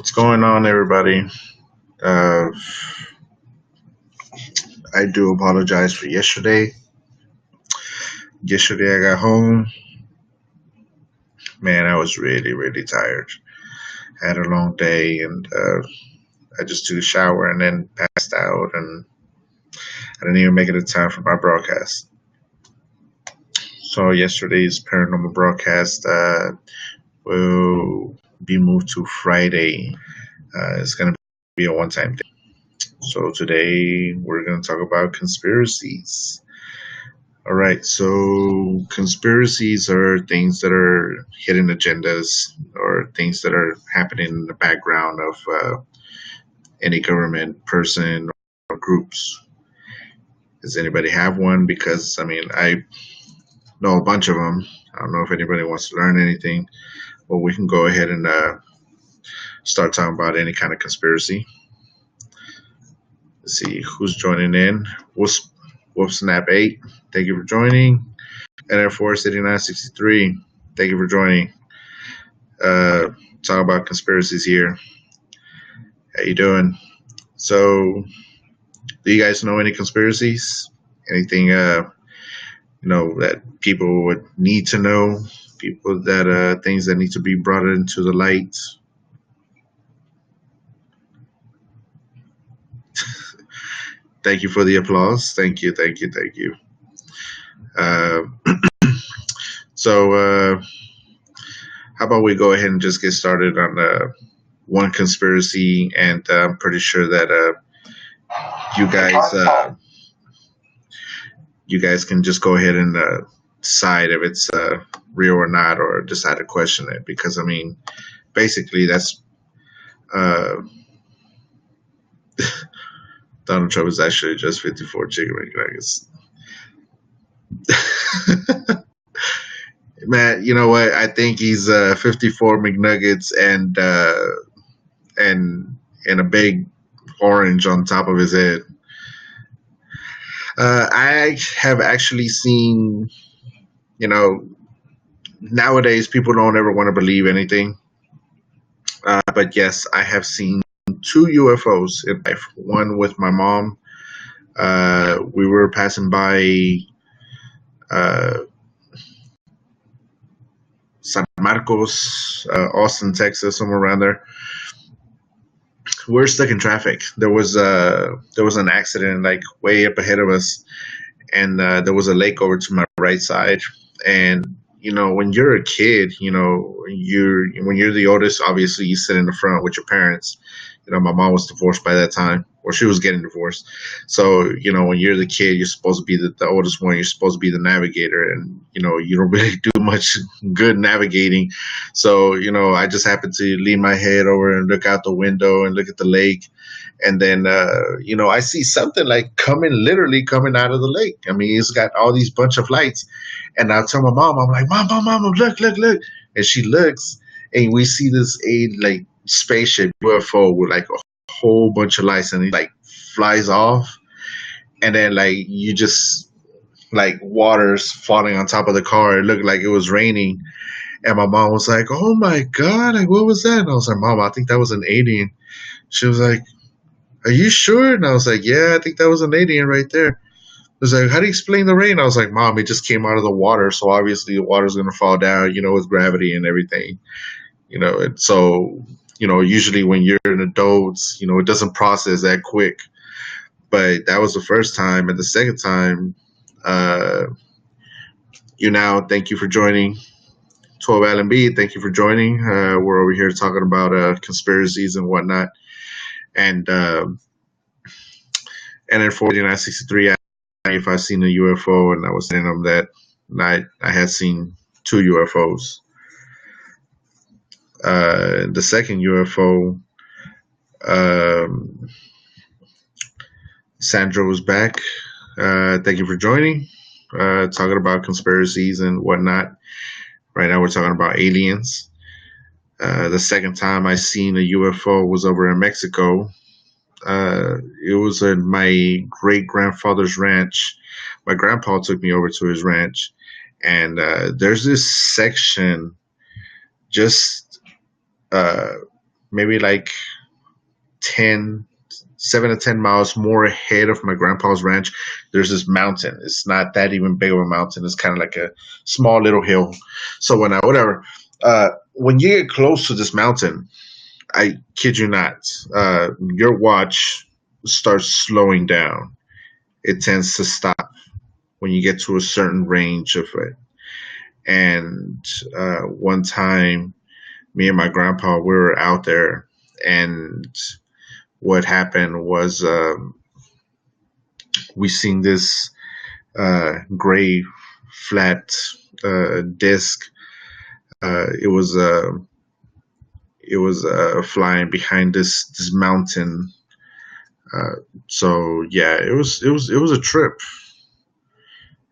What's going on, everybody? Uh, I do apologize for yesterday. Yesterday, I got home. Man, I was really, really tired. I had a long day, and I just took a shower and then passed out, and I didn't even make it in time for my broadcast. So yesterday's paranormal broadcast will be moved to Friday. It's gonna be a one-time thing. So today we're gonna talk about conspiracies. All right, so conspiracies are things that are hidden agendas or things that are happening in the background of any government person or groups. Does anybody have one? Because I know a bunch of them. I don't know if anybody wants to learn anything, but we can go ahead and start talking about any kind of conspiracy. Let's see who's joining in. Wolf Snap 8, thank you for joining. And Air Force 8963, thank you for joining. Talk about conspiracies here. How you doing? So, do you guys know any conspiracies? Anything that people would need to know? People that things that need to be brought into the light. Thank you for the applause. Thank you, thank you, thank you. Uh, so, how about we go ahead and just get started on one conspiracy, and I'm pretty sure that you guys can just go ahead and decide if it's real or not, or decide to question it. Because basically, that's Donald Trump is actually just 54 chicken McNuggets. Man, you know what? I think he's 54 McNuggets and a big orange on top of his head. I have actually seen, nowadays people don't ever want to believe anything. But yes, I have seen two UFOs in life. One with my mom. We were passing by San Marcos, Austin, Texas, somewhere around there. We're stuck in traffic. There was an accident like way up ahead of us, and there was a lake over to my right side. And when you're a kid, when you're the oldest, obviously you sit in the front with your parents. My mom was divorced by that time, or she was getting divorced. So when you're the kid, you're supposed to be the oldest one. You're supposed to be the navigator, and you don't really do much good navigating. So I just happened to lean my head over and look out the window and look at the lake. And then, I see something like literally coming out of the lake. It's got all these bunch of lights. And I tell my mom, I'm like, Mom, look. And she looks, and we see this like spaceship UFO with like a whole bunch of lights, and it like flies off. And then like you just like water's falling on top of the car. It looked like it was raining. And my mom was like, oh my God, like, what was that? And I was like, Mom, I think that was an alien. She was like, are you sure? And I was like, yeah, I think that was an alien right there. I was like, how do you explain the rain? I was like, Mom, it just came out of the water, so obviously the water's going to fall down, with gravity and everything. And so, usually when you're an adult, it doesn't process that quick. But that was the first time. And the second time, YouNow, thank you for joining. 12 Allen B, thank you for joining. We're over here talking about conspiracies and whatnot. And then 4963, if I seen a UFO, and I was telling them that I had seen two UFOs. The second UFO, Sandra was back. Thank you for joining. Talking about conspiracies and whatnot. Right now we're talking about aliens. The second time I seen a UFO was over in Mexico. It was at my great-grandfather's ranch. My grandpa took me over to his ranch, and there's this section just maybe like 10, 7 to 10 miles more ahead of my grandpa's ranch, there's this mountain. It's not that even big of a mountain. It's kind of like a small little hill. So when you get close to this mountain, I kid you not, your watch starts slowing down. It tends to stop when you get to a certain range of it. And one time, me and my grandpa, we were out there, and what happened was we seen this gray flat disc. It was flying behind this mountain. So yeah, it was a trip.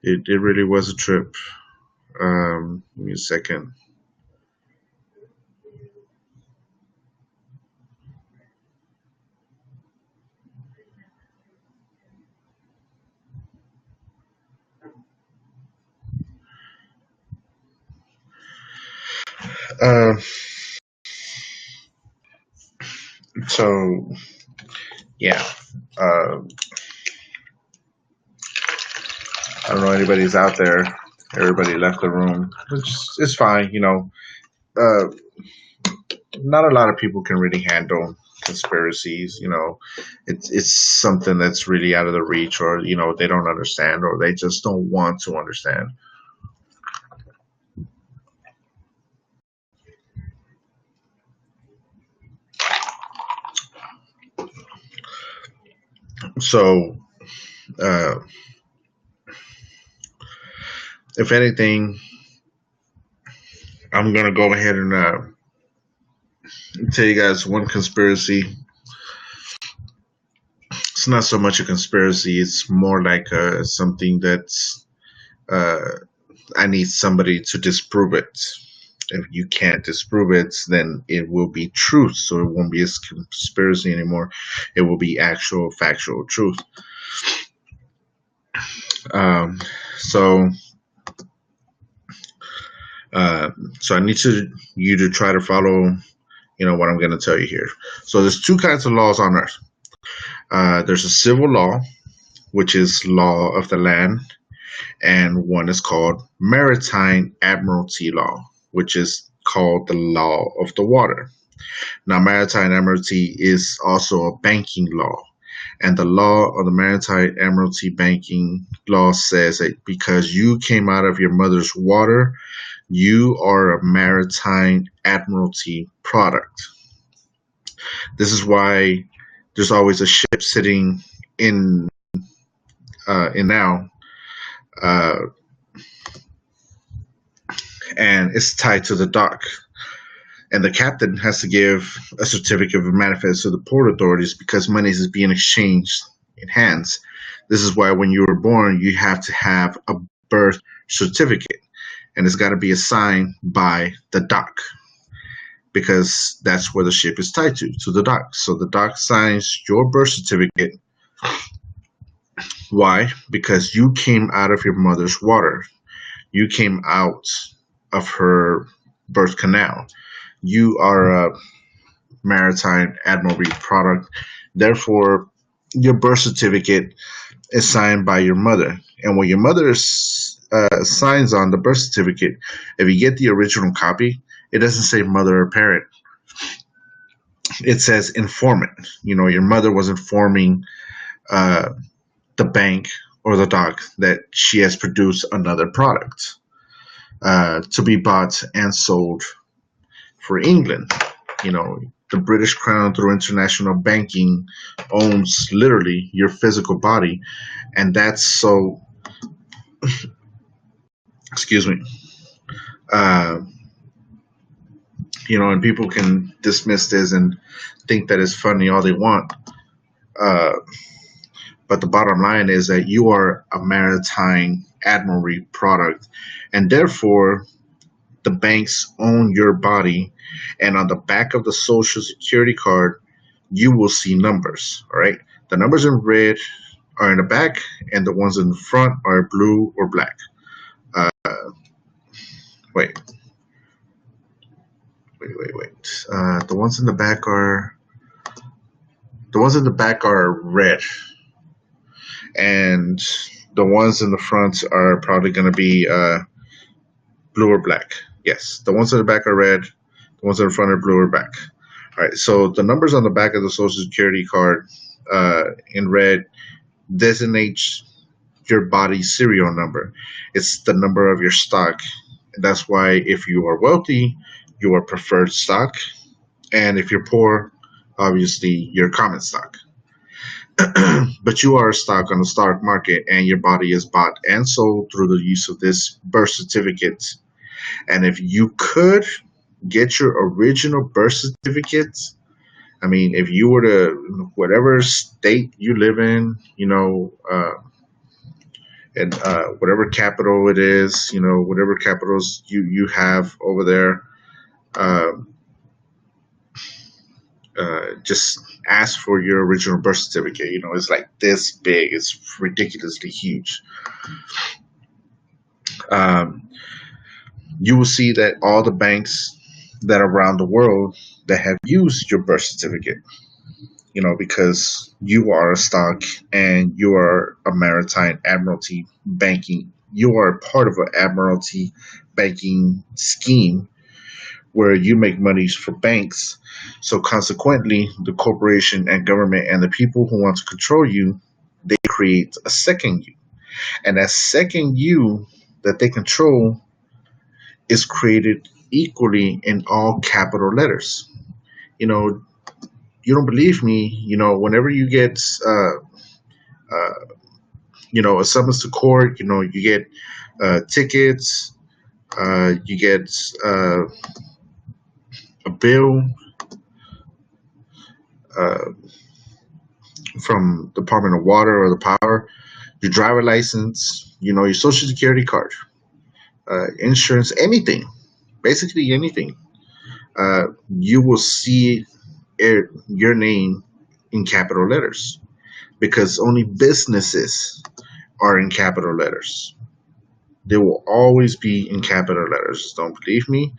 It really was a trip. Give me a second. Uh, so yeah, uh, I don't know anybody's out there. Everybody left the room, which is fine. Uh, not a lot of people can really handle conspiracies. It's something that's really out of the reach, or they don't understand, or they just don't want to understand. So, uh, if anything, I'm gonna go ahead and tell you guys one conspiracy. It's not so much a conspiracy; it's more like something that's uh, I need somebody to disprove it. If you can't disprove it, then it will be truth. So it won't be a conspiracy anymore. It will be actual factual truth. Um, so, uh, so I need you to try to follow, what I'm going to tell you here. So there's two kinds of laws on earth. There's a civil law, which is law of the land, and one is called maritime admiralty law, which is called the law of the water. Now, maritime admiralty is also a banking law. And the law of the maritime admiralty banking law says that because you came out of your mother's water, you are a maritime admiralty product. This is why there's always a ship sitting in now, uh, and it's tied to the dock. And the captain has to give a certificate of manifest to the port authorities because money is being exchanged in hands. This is why when you were born, you have to have a birth certificate, and it's got to be assigned by the dock because that's where the ship is tied to the dock. So the dock signs your birth certificate. Why? Because you came out of your mother's water. You came out of her birth canal. You are a maritime admiralty product. Therefore, your birth certificate is signed by your mother. And when your mother signs on the birth certificate, if you get the original copy, it doesn't say mother or parent. It says informant. Your mother was informing the bank or the dock that she has produced another product to be bought and sold for England. The British Crown through international banking owns literally your physical body, and that's so. Excuse me. Uh, and people can dismiss this and think that it's funny all they want. Uh, but the bottom line is that you are a maritime admiralty product, and therefore the banks own your body, and on the back of the social security card you will see numbers. All right, the numbers in red are in the back, and the ones in the front are blue or black. uh, Wait, Wait. The ones in the back are red, and the ones in the front are probably going to be blue or black. Yes, the ones in the back are red. The ones in the front are blue or black. All right. So the numbers on the back of the Social Security card in red designates your body's serial number. It's the number of your stock. That's why if you are wealthy, you are preferred stock, and if you're poor, obviously you're common stock. But you are a stock on the stock market, and your body is bought and sold through the use of this birth certificate. And if you could get your original birth certificate, I mean, if you were to whatever state you live in, and whatever capital it is, whatever capitals you have over there, uh, just ask for your original birth certificate. It's like this big. It's ridiculously huge. Um, you will see that all the banks that are around the world that have used your birth certificate, because you are a stock and you are a maritime admiralty banking. You are part of an admiralty banking scheme where you make monies for banks. So consequently, the corporation and government and the people who want to control you, they create a second you. And that second you that they control is created equally in all capital letters. You know, you don't believe me, whenever you get, uh, a summons to court, you get tickets, you get a bill uh, from Department of Water or the Power, your driver license, your social security card, insurance, anything, basically anything. You will see your name in capital letters because only businesses are in capital letters. They will always be in capital letters. Don't believe me?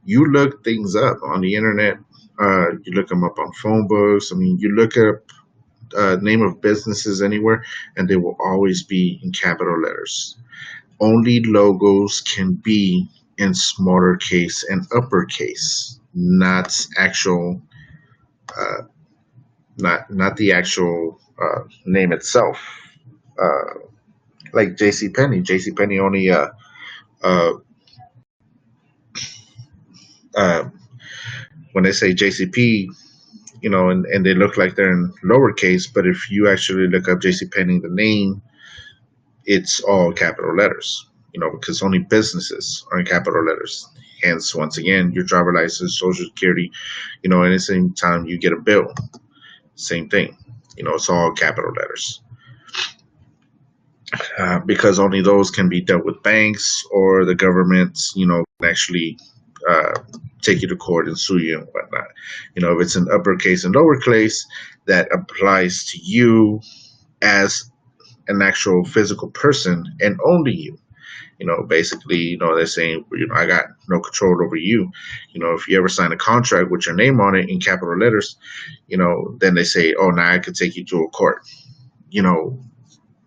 You look things up on the internet. You look them up on phone books. I mean, you look up name of businesses anywhere, and they will always be in capital letters. Only logos can be in smaller case and uppercase, not actual, uh, not the actual name itself. Uh, like J.C. Penney. J.C. Penney only uh, uh, when they say JCP, and they look like they're in lowercase, but if you actually look up J.C. Penney, the name, it's all capital letters. Because only businesses are in capital letters. Hence, once again, your driver license, social security, any same time you get a bill, same thing. It's all capital letters. Because only those can be dealt with banks or the government, can actually take you to court and sue you and whatnot. If it's an uppercase and lowercase, that applies to you as an actual physical person and only you. Basically, they're saying, I got no control over you. If you ever sign a contract with your name on it in capital letters, then they say, oh, now I could take you to a court.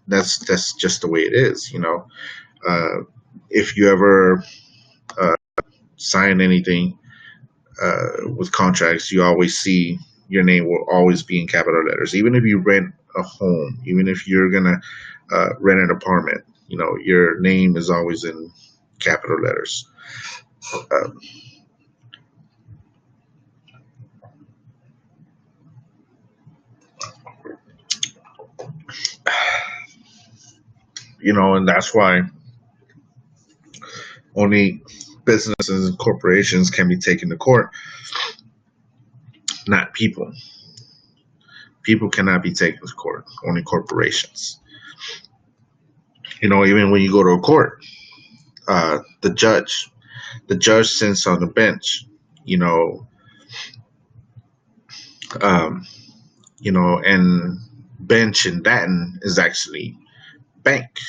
That's just the way it is. If you ever sign anything with contracts, you always see your name will always be in capital letters. Even if you rent a home, even if you're gonna rent an apartment, your name is always in capital letters. Uh, and that's why only businesses and corporations can be taken to court, not people. People cannot be taken to court, only corporations. Even when you go to a court, the judge sits on the bench, you know, um, and bench in Latin is actually bank.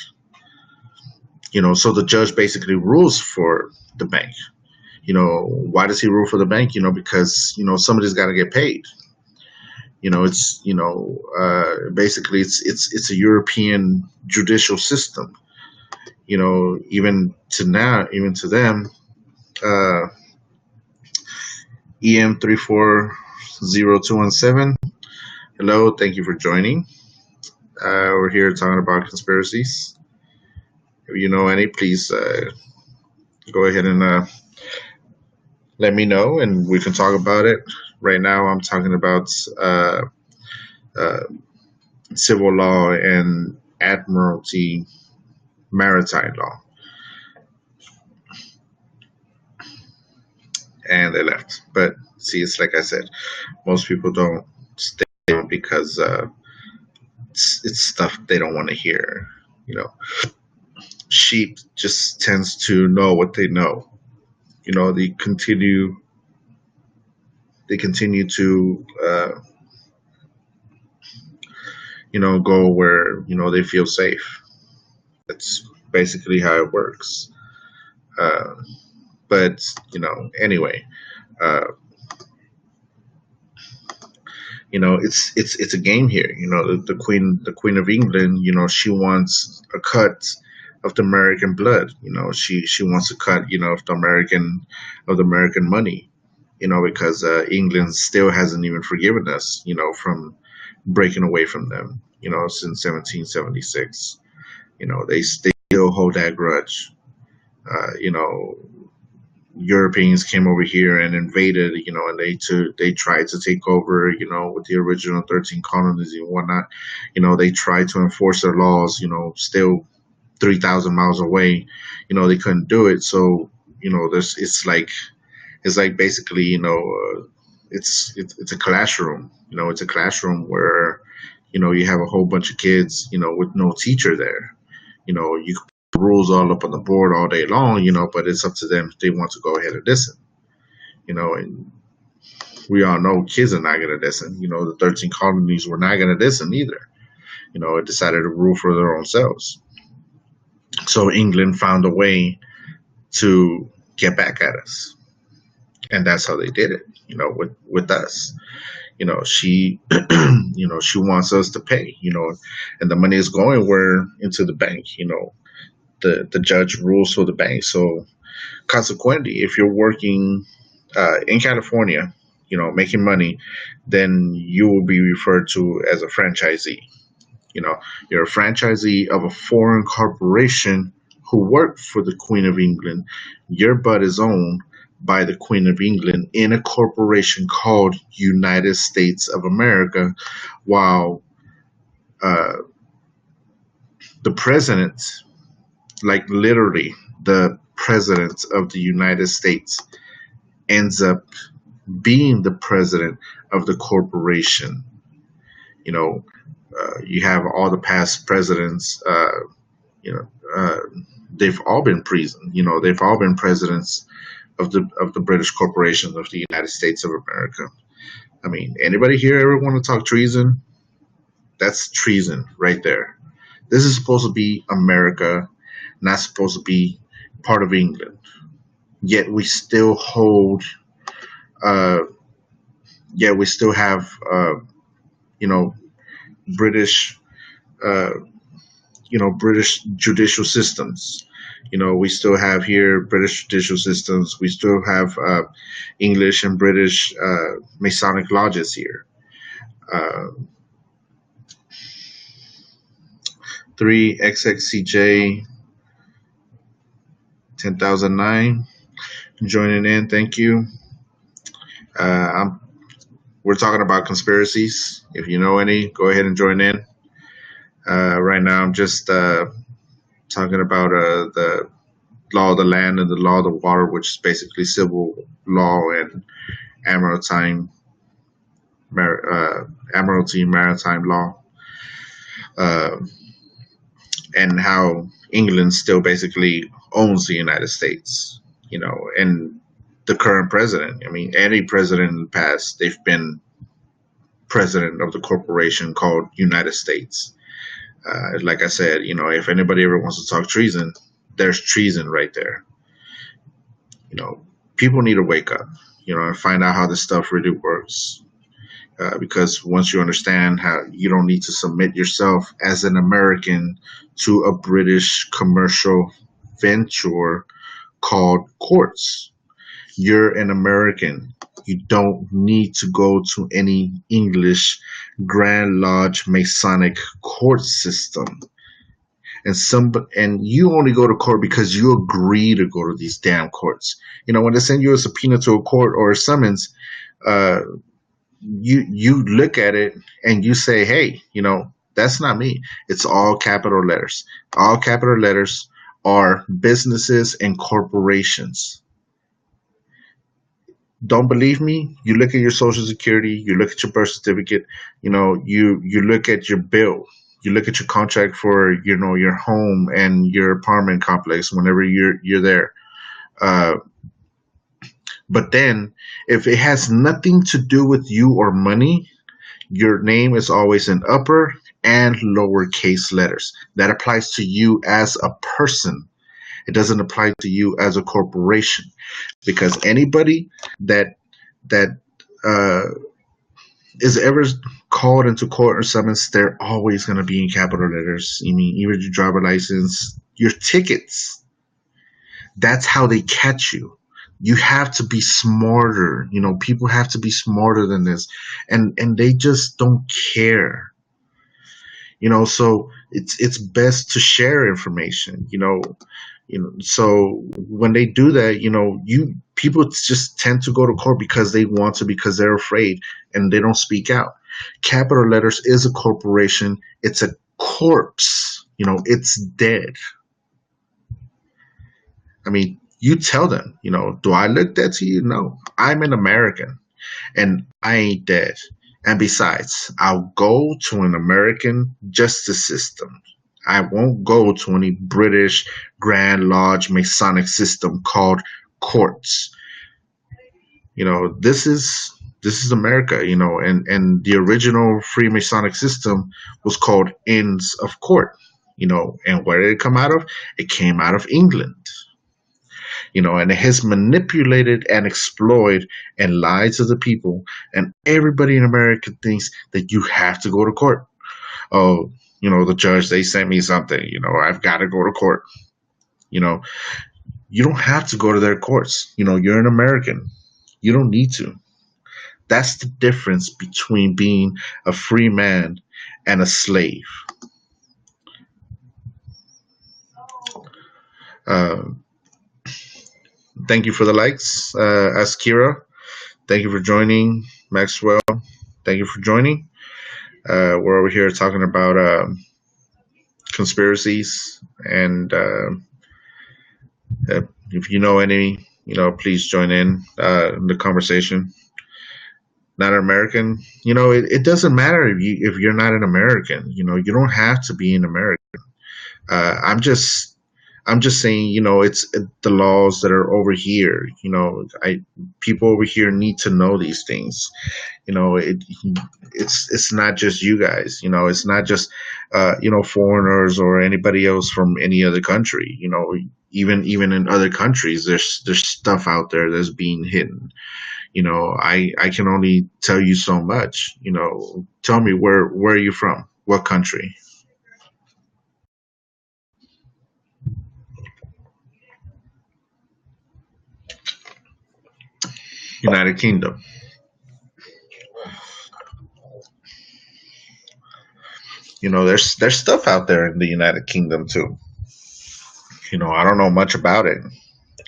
So the judge basically rules for the bank. Why does he rule for the bank? Because somebody's got to get paid. It's basically it's a European judicial system. Even to them, uh, EM340217. Hello, thank you for joining. We're here talking about conspiracies. If you know any, please go ahead and let me know, and we can talk about it. Right now, I'm talking about uh, civil law and admiralty maritime law. And they left. But see, it's like I said, most people don't stay because it's stuff they don't want to hear. Sheep just tends to know what they know. They continue to go where they feel safe. That's basically how it works. But anyway, it's a game here. The Queen of England. She wants a cut of the American blood. She wants a cut. Of the American money. Because England still hasn't even forgiven us. From breaking away from them. Since 1776. They still hold that grudge. Europeans came over here and invaded, and they tried to take over, with the original 13 colonies and whatnot. They tried to enforce their laws, still 3,000 miles away. They couldn't do it. So, it's like basically, it's a classroom. It's a classroom where, you have a whole bunch of kids, with no teacher there. You can put rules all up on the board all day long, but it's up to them if they want to go ahead and listen. And we all know kids are not going to listen. The 13 colonies were not going to listen either. It decided to rule for their own selves. So England found a way to get back at us. And that's how they did it, with us. She she wants us to pay, and the money is going into the bank. The judge rules for the bank. So consequently, if you're working in California, making money, then you will be referred to as a franchisee. You're a franchisee of a foreign corporation who worked for the Queen of England. Your butt is owned by the Queen of England in a corporation called United States of America, while the president, like literally the president of the United States, ends up being the president of the corporation. You have all the past presidents, they've all been they've all been presidents of the British corporation of the United States of America. I mean, anybody here ever want to talk treason? That's treason right there. This is supposed to be America, not supposed to be part of England. Yet we still hold, we still have, British, British judicial systems. We still have here British judicial systems. We still have English and British Masonic lodges here. 3XXCJ 10,009 joining in. Thank you. We're talking about conspiracies. If you know any, go ahead and join in. Right now, I'm just talking about the law of the land and the law of the water, which is basically civil law and admiralty maritime law, and how England still basically owns the United States, and the current president. I mean, any president in the past, they've been president of the corporation called United States. Like I said, if anybody ever wants to talk treason, there's treason right there. people need to wake up, and find out how this stuff really works. Because once you understand how you don't need to submit yourself as an American to a British commercial venture called courts. You're an American. You don't need to go to any English Grand Lodge Masonic court system. And you only go to court because you agree to go to these damn courts. When they send you a subpoena to a court or a summons, uh, you look at it and you say, hey, that's not me. It's all capital letters. All capital letters are businesses and corporations. Don't believe me? You look at your social security, you look at your birth certificate, you look at your bill, you look at your contract for your home and your apartment complex whenever you're there. Uh, but then if it has nothing to do with you or money, your name is always in upper and lowercase letters. That applies to you as a person. It doesn't apply to you as a corporation, because anybody that uh, is ever called into court or summons, they're always going to be in capital letters. I mean, even your driver license, your tickets. That's how they catch you. You have to be smarter. People have to be smarter than this, and they just don't care. So it's best to share information. So when they do that, people just tend to go to court because they want to, because they're afraid, and they don't speak out. Capital letters is a corporation. It's a corpse. It's dead. I mean, you tell them, do I look dead to you? No, I'm an American and I ain't dead. And besides, I'll go to an American justice system. I won't go to any British Grand Lodge Masonic system called courts. This is America, and the original Freemasonic system was called Inns of Court, and where did it come out of? It came out of England. And it has manipulated and exploited and lied to the people, and everybody in America thinks that you have to go to court. Oh, the judge, they sent me something, I've got to go to court. You don't have to go to their courts. You're an American. You don't need to. That's the difference between being a free man and a slave. Uh, Thank you for the likes, Askira. Thank you for joining, Maxwell. Thank you for joining. We're over here talking about conspiracies, and if you know any, please join in the conversation. Not an American, it doesn't matter if you're not an American. You don't have to be an American. I'm just saying, it's the laws that are over here. People over here need to know these things. It's not just you guys. It's not just foreigners or anybody else from any other country. Even in other countries, there's stuff out there that's being hidden. I can only tell you so much. Tell me, where are you from? What country? United Kingdom. There's stuff out there in the United Kingdom too. I don't know much about it.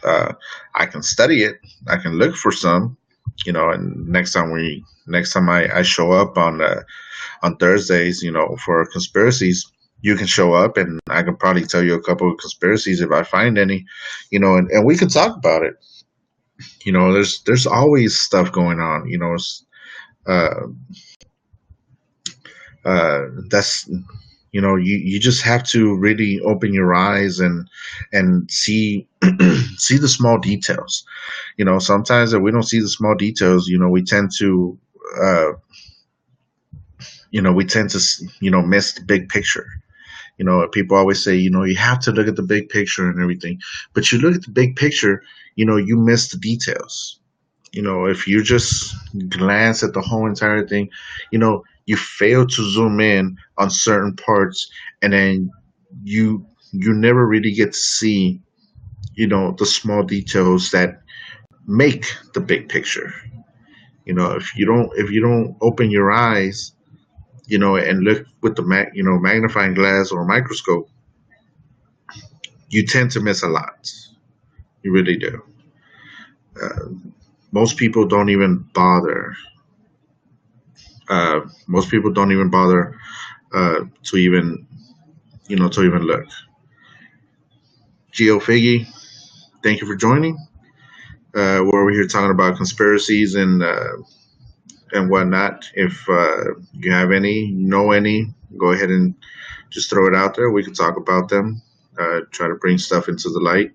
I can study it. I can look for some. And next time I show up on Thursdays, for conspiracies, you can show up and I can probably tell you a couple of conspiracies if I find any. And we can talk about it. There's always stuff going on. Uh, that's you just have to really open your eyes and see see the small details. Sometimes if we don't see the small details, we tend to miss the big picture. People always say, you have to look at the big picture and everything. But you look at the big picture, you miss the details. If you just glance at the whole entire thing, you fail to zoom in on certain parts, and then you never really get to see, the small details that make the big picture. If you don't open your eyes, and look with the magnifying glass or microscope, you tend to miss a lot. You really do. Uh, most people don't even bother. Most people don't even bother to even look. Geo Figgy, thank you for joining. We're over here talking about conspiracies and whatnot. If you have any, know any, go ahead and just throw it out there. We can talk about them. Try to bring stuff into the light.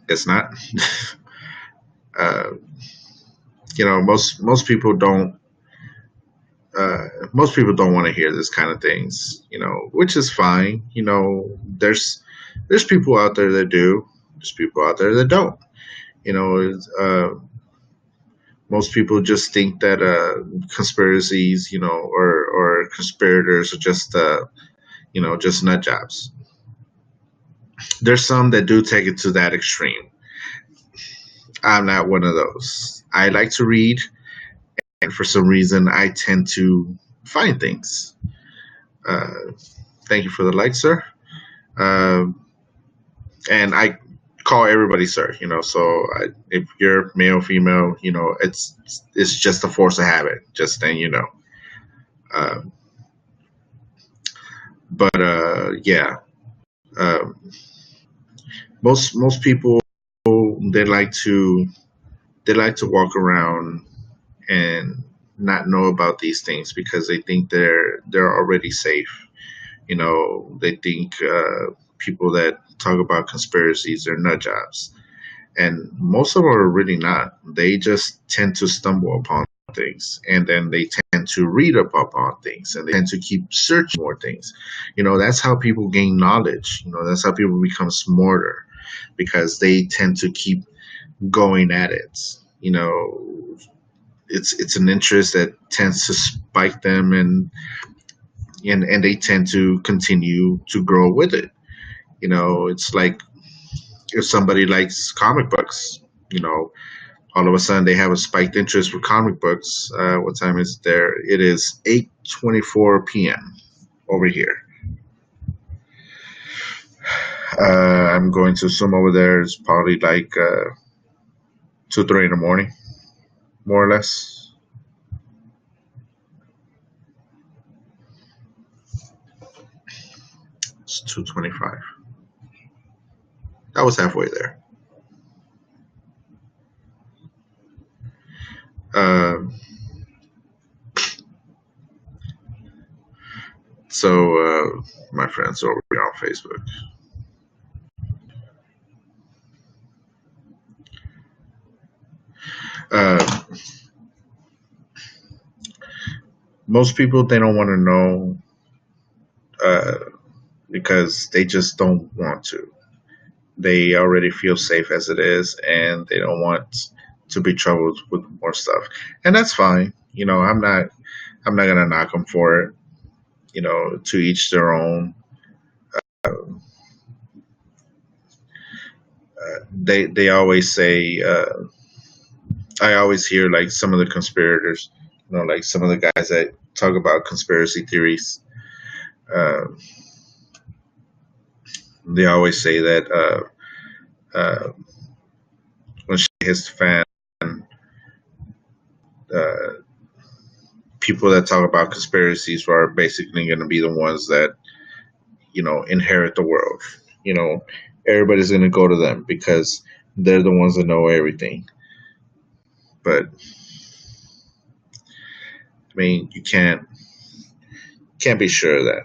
It's not. uh, most people don't. Most people don't want to hear this kind of things, which is fine. There's people out there that do. There's people out there that don't. Most people just think that conspiracies, or conspirators are just nut jobs. There's some that do take it to that extreme. I'm not one of those. I like to read, and for some reason, I tend to find things. Uh, Thank you for the like, sir. Um, and I call everybody sir. If you're male, female, it's just a force of habit. Just then, Uh, but yeah, um, most people, they like to walk around and not know about these things because they think they're already safe. They think people that talk about conspiracies are nut jobs, and most of them are really not. They just tend to stumble upon things, and then they tend to read up upon things, and they tend to keep searching more things. That's how people gain knowledge. That's how people become smarter, because they tend to keep going at it. You know, it's an interest that tends to spike them, and they tend to continue to grow with it. It's like if somebody likes comic books, you know, all of a sudden they have a spiked interest for comic books. What time is it there? It is 8:24 p.m. over here. I'm going to assume over there it's probably like 2, 3 in the morning, more or less. It's 2:25. That was halfway there. Um, so my friends over here on Facebook. Uh, Most people, they don't want to know, uh, because they just don't want to. They already feel safe as it is, and they don't want to be troubled with more stuff. And that's fine. I'm not gonna knock them for it. To each their own. They always say. I always hear like some of the conspirators. Like some of the guys that talk about conspiracy theories. Uh, they always say that when she hits the fan, uh, people that talk about conspiracies are basically going to be the ones that inherit the world. You know, Everybody's going to go to them because they're the ones that know everything. But I mean, you can't be sure of that.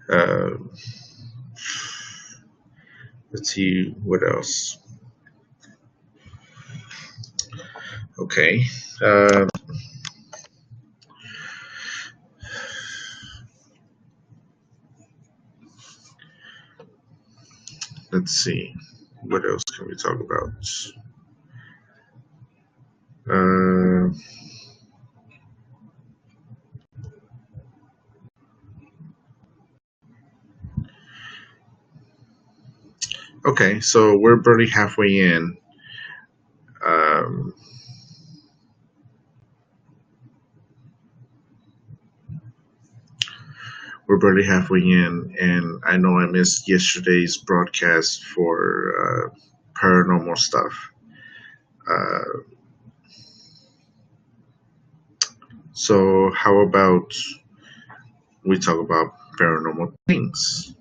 Uh, let's see what else. Okay. Uh, let's see. What else can we talk about? Uh, okay, so we're barely halfway in. Um, we're barely halfway in, and I know I missed yesterday's broadcast for paranormal stuff. Uh, so, how about we talk about paranormal things?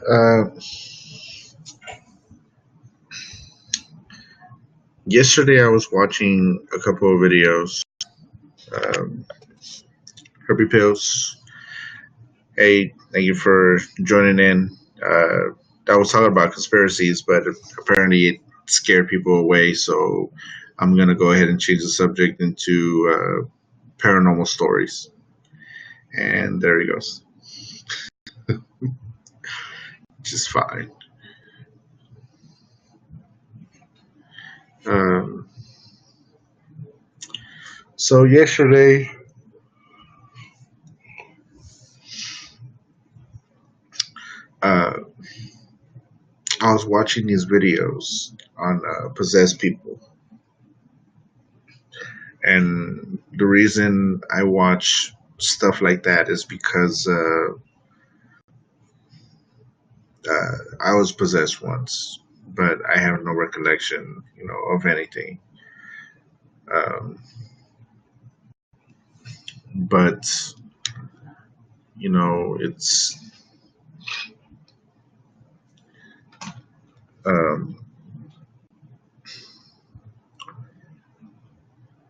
Uh, yesterday, I was watching a couple of videos. Um, Herbie Pills, hey, thank you for joining in. I was talking about conspiracies, but apparently it scared people away, so I'm going to go ahead and change the subject into paranormal stories. And there he goes, which is fine. Um, so, yesterday, uh, I was watching these videos on possessed people. And the reason I watch stuff like that is because I was possessed once, but I have no recollection, of anything. Um, but it's um,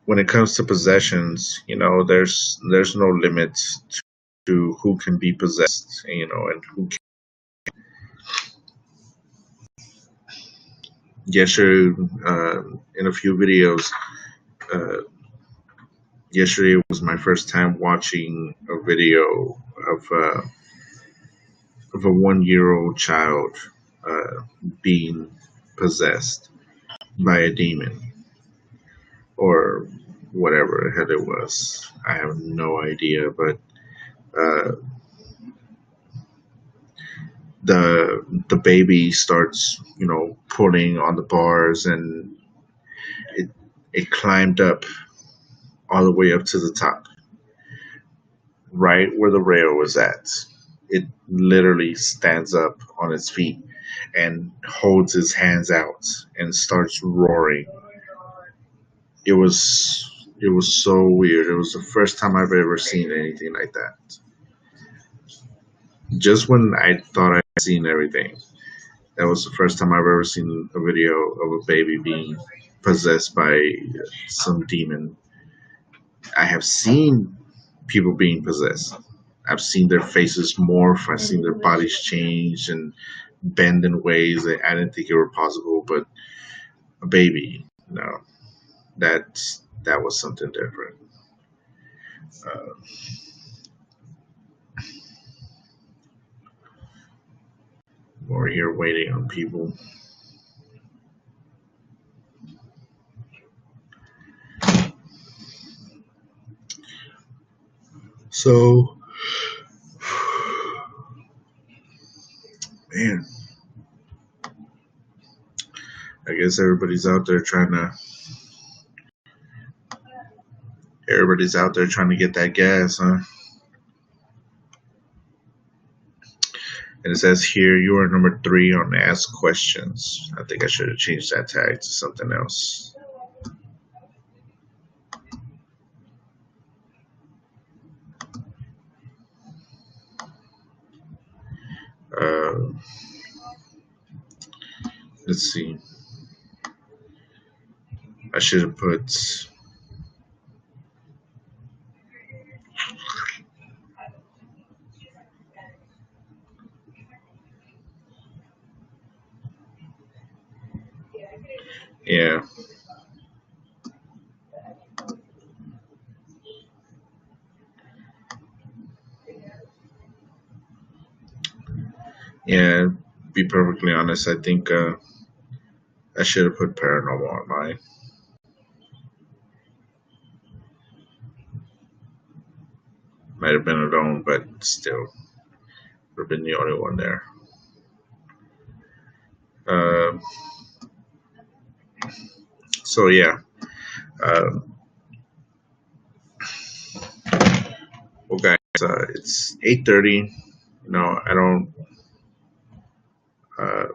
when it comes to possessions, there's no limit to who can be possessed, and who. Can. Yesterday, in a few videos, uh, yesterday was my first time watching a video of a 1 year old child uh, being possessed by a demon or whatever the hell it was. I have no idea, but uh, the baby starts, pulling on the bars, and it it climbed up all the way up to the top, right where the rail was at. It literally stands up on its feet and holds its hands out and starts roaring. It was so weird. It was the first time I've ever seen anything like that. Just when I thought I'd seen everything, that was the first time I've ever seen a video of a baby being possessed by some demon. I have seen people being possessed. I've seen their faces morph. I've seen their bodies change and bend in ways that I didn't think it were possible. But a baby, no, that was something different. Uh, we're here waiting on people. So, man, I guess everybody's out there trying to get that gas, huh? And it says here you are number 3 on Ask Questions. I think I should have changed that tag to something else. Uh, let's see. I should have put. Yeah, yeah. Be perfectly honest, I think I should have put paranormal on mine. Might have been alone, but still, would have been the only one there. Um, so yeah. Um, well, guys, it's 8:30. You know, I don't. Uh,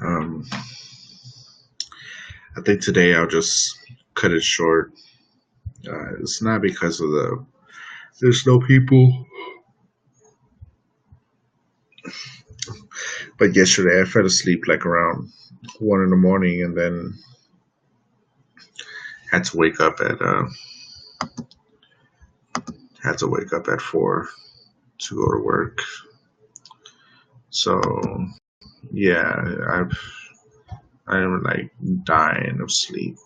um, I think today I'll just cut it short. It's not because of the there's no people, but yesterday I fell asleep like around 1 in the morning, and then had to wake up at had to wake up at 4 to go to work. So yeah, I'm like dying of sleep.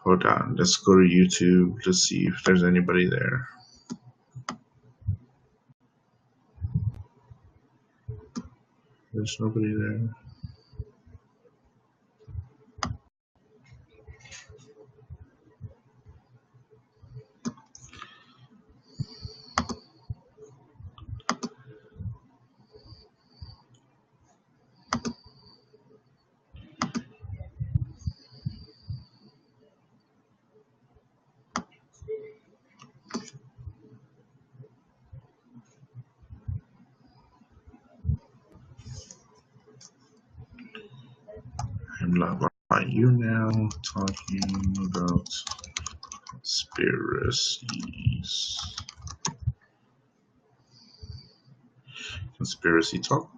Hold on, let's go to YouTube to see if there's anybody there. There's nobody there. I'm live on you now, talking about conspiracies. Conspiracy talk,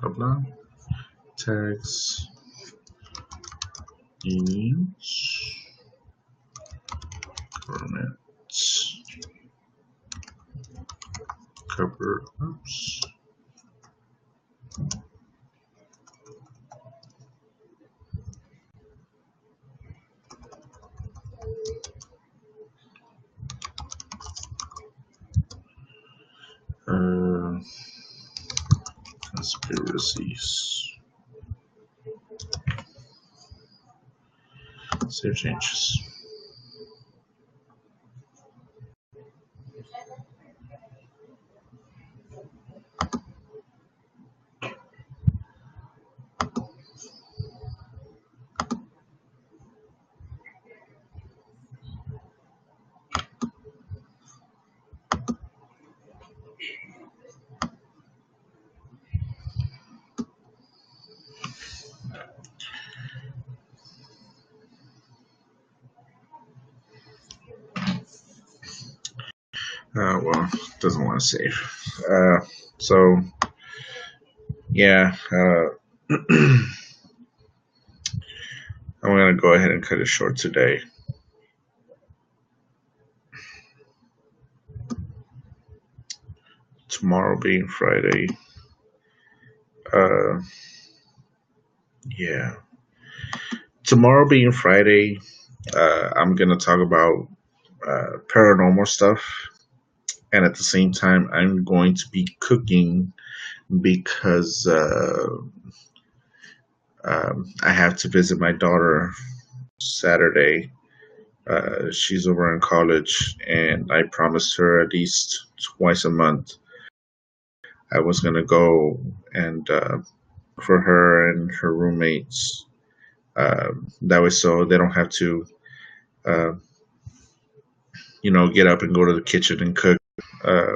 blah blah. Tags, news, government, cover ups. Uh, conspiracies. Save changes. Well, doesn't want to save. So yeah, I'm gonna go ahead and cut it short today. Tomorrow being Friday. Uh, yeah, tomorrow being Friday, I'm gonna talk about paranormal stuff, and at the same time, I'm going to be cooking because I have to visit my daughter Saturday. She's over in college, and I promised her at least twice a month I was gonna go and for her and her roommates. That way, so they don't have to, uh, get up and go to the kitchen and cook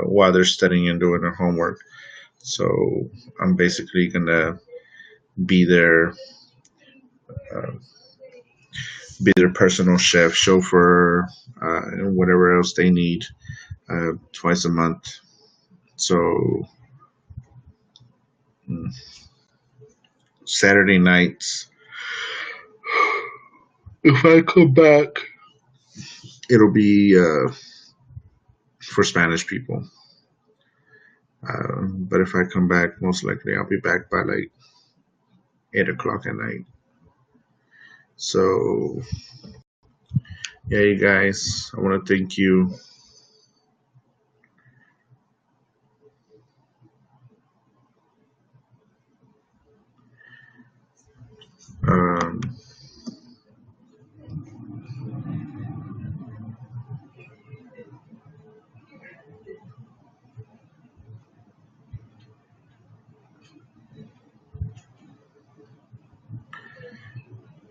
while they're studying and doing their homework. So I'm basically gonna be there, uh, be their personal chef, chauffeur, and whatever else they need twice a month. So mm, Saturday nights, if I come back, it'll be for Spanish people. But if I come back, most likely I'll be back by like 8 o'clock at night. So, yeah, you guys, I want to thank you. Um,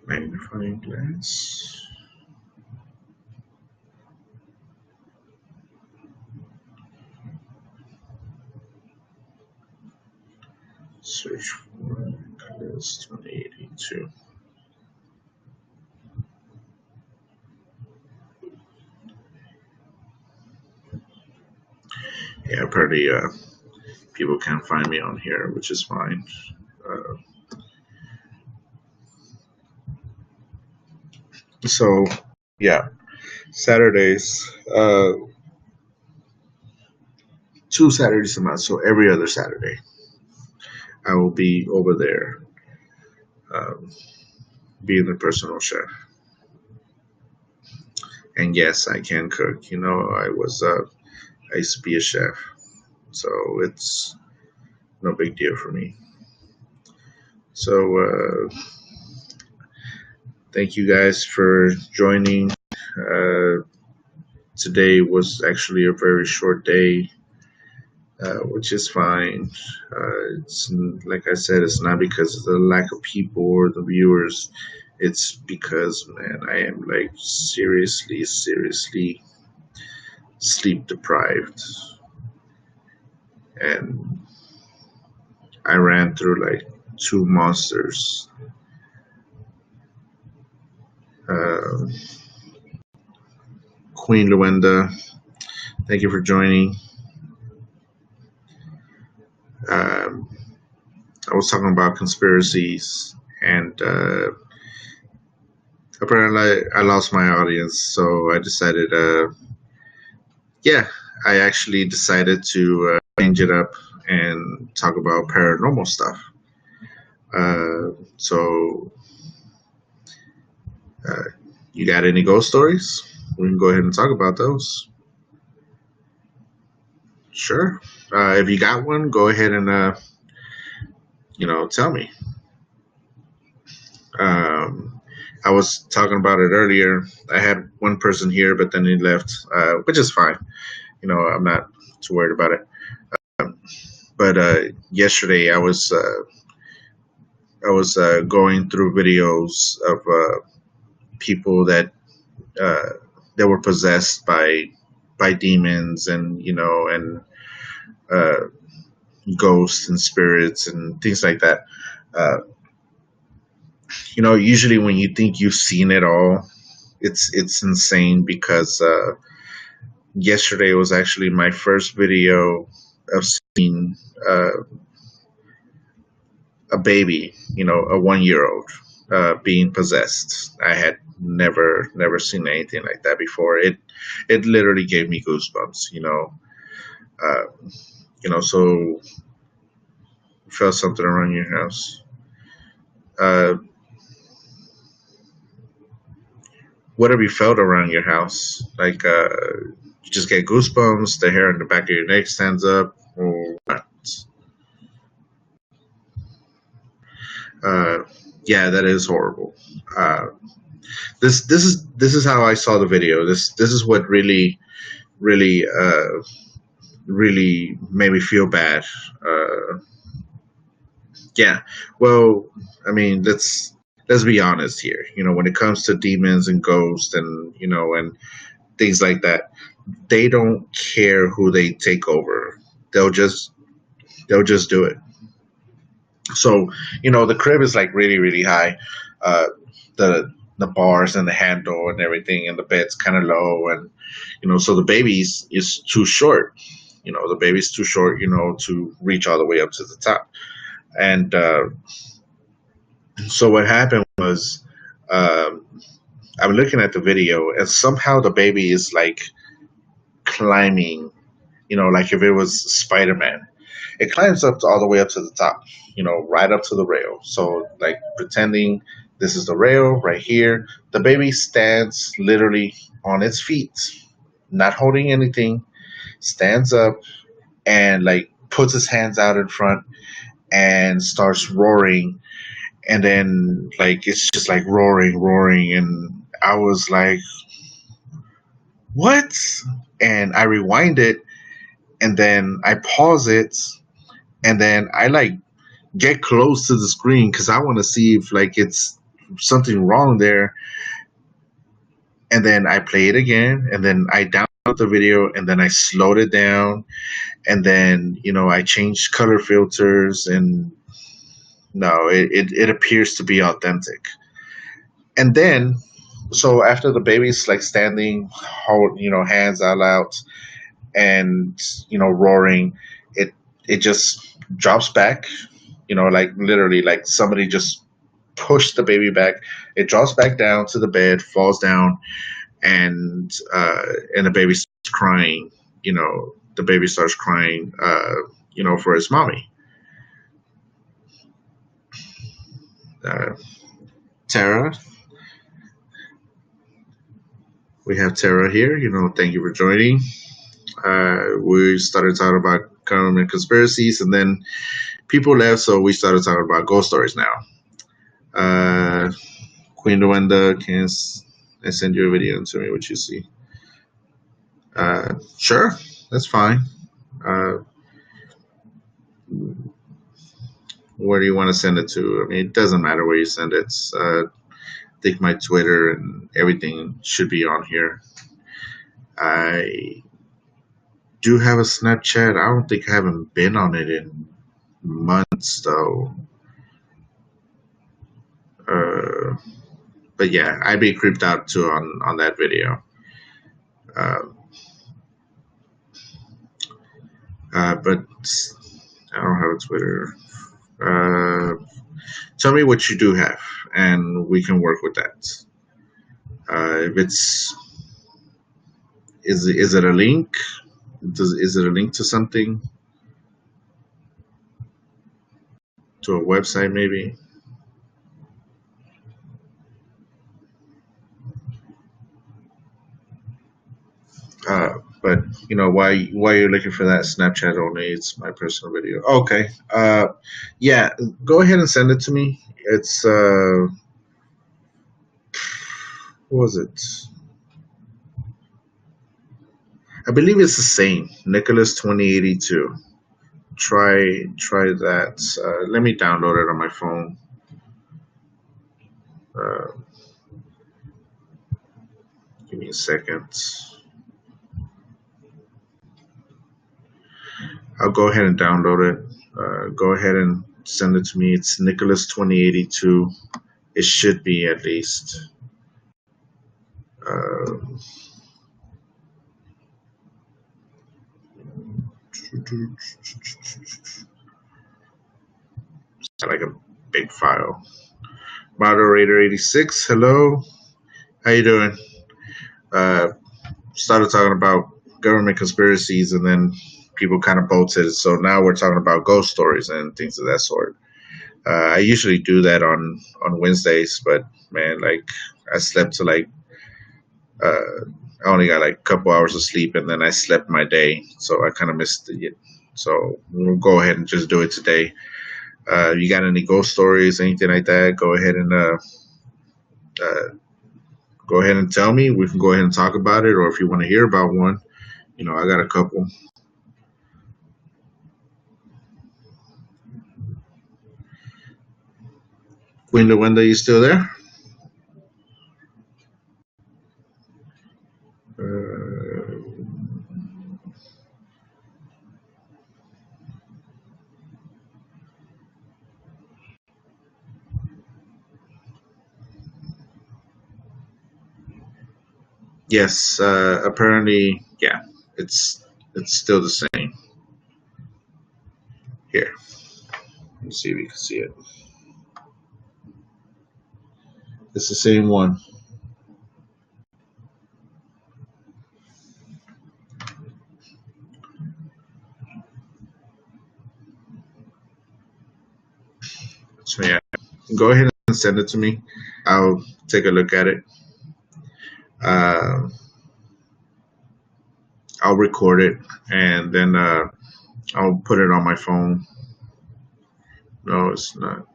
Magnifying glass. Search for Class 2082. Yeah, apparently people can't find me on here, which is fine. Uh, so, yeah, Saturdays, 2 Saturdays a month, so every other Saturday, I will be over there um, being the personal chef. And yes, I can cook. I used to be a chef, so it's no big deal for me. So, thank you guys for joining. Uh, Today was actually a very short day, which is fine. It's like I said, it's not because of the lack of people or the viewers. It's because, man, I am like seriously, seriously sleep deprived, and I ran through like two monsters. Uh, Queen Luenda, thank you for joining. Um, I was talking about conspiracies, and apparently I lost my audience, so I decided, yeah, I actually decided to change it up and talk about paranormal stuff. So, uh, you got any ghost stories? We can go ahead and talk about those. Sure. If you got one, go ahead and tell me. I was talking about it earlier. I had one person here, but then he left, which is fine. I'm not too worried about it. But yesterday, I was going through videos of people uh, that were possessed by demons, and uh, ghosts and spirits and things like that. Uh, usually when you think you've seen it all, it's insane because yesterday was actually my first video of seeing a baby, a 1 year old being possessed. I had never seen anything like that before. It literally gave me goosebumps. Uh, so felt something around your house. Uh, what have you felt around your house? Like, you just get goosebumps, the hair on the back of your neck stands up, or what? Uh, yeah, that is horrible. Uh, this is how I saw the video. This is what really made me feel bad. Uh, yeah. Well, I mean, let's be honest here. When it comes to demons and ghosts and things like that, they don't care who they take over. They'll just do it. So the crib is like really really high. The the bars and the handle and everything, and the bed's kind of low, and so the baby's is too short. The baby's too short, to reach all the way up to the top. And so what happened was, um, I'm looking at the video, and somehow the baby is like climbing, like if it was Spider-Man. It climbs up all the way up to the top, right up to the rail. So, like, pretending this is the rail right here. The baby stands literally on its feet, not holding anything, stands up and, like, puts his hands out in front and starts roaring. And then, like, it's just like roaring, roaring. And I was like, what? And I rewind it, and then I pause it, and then I like get close to the screen because I want to see if like it's something wrong there. And then I play it again, and then I download the video, and then I slowed it down, and then I changed color filters, and no, it appears to be authentic. And then, so after the baby's like standing, hold, hands all out, and roaring, it just drops back, like literally, like somebody just pushed the baby back. It drops back down to the bed, falls down, and the baby starts crying. The baby starts crying, for his mommy. uh, Tara, we have Tara here. Thank you for joining. We started talking about government conspiracies, and then people left, so we started talking about ghost stories now. Queen Luenda, can I send you a video and tell me what you see? Sure, that's fine. Uh, where do you want to send it to? I mean, it doesn't matter where you send it. I think my Twitter and everything should be on here. I do have a Snapchat. I don't think I haven't been on it in months, though. But yeah, I'd be creeped out too on that video. But I don't have a Twitter. Tell me what you do have, and we can work with that. If it's is it a link? Is it a link to something? To a website, maybe? But why you're looking for that Snapchat only? It's my personal video. Okay. Yeah. Go ahead and send it to me. It's what was it? I believe it's the same. Nicholas 2082. Try that. Let me download it on my phone. Uh, give me a second. I'll go ahead and download it. Go ahead and send it to me. It's Nicholas 2082. It should be at least. Like a big file. Moderator 86. Hello. How you doing? Started talking about government conspiracies, and then people kind of bolted. So now we're talking about ghost stories and things of that sort. I usually do that on Wednesdays, but man, like I slept to like I only got like a couple hours of sleep, and then I slept my day, so I kind of missed it. So we'll go ahead and just do it today. You got any ghost stories, anything like that? Go ahead and tell me. We can go ahead and talk about it, or if you want to hear about one, I got a couple. Queen Luenda, you still there? Yes, apparently, yeah, it's it's still the same. Here, let's see if you can see it. It's the same one. So yeah, go ahead and send it to me. I'll take a look at it. Uh, I'll record it and then I'll put it on my phone. No, it's not.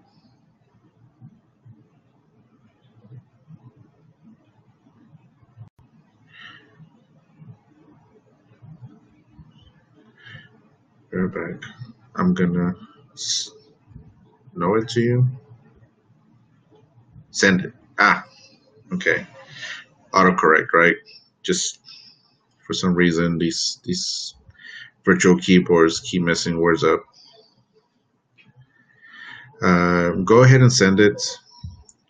Right back. I'm gonna know it to you. Send it. Ah, okay. Autocorrect, right? Just for some reason, these virtual keyboards keep messing words up. Go ahead and send it.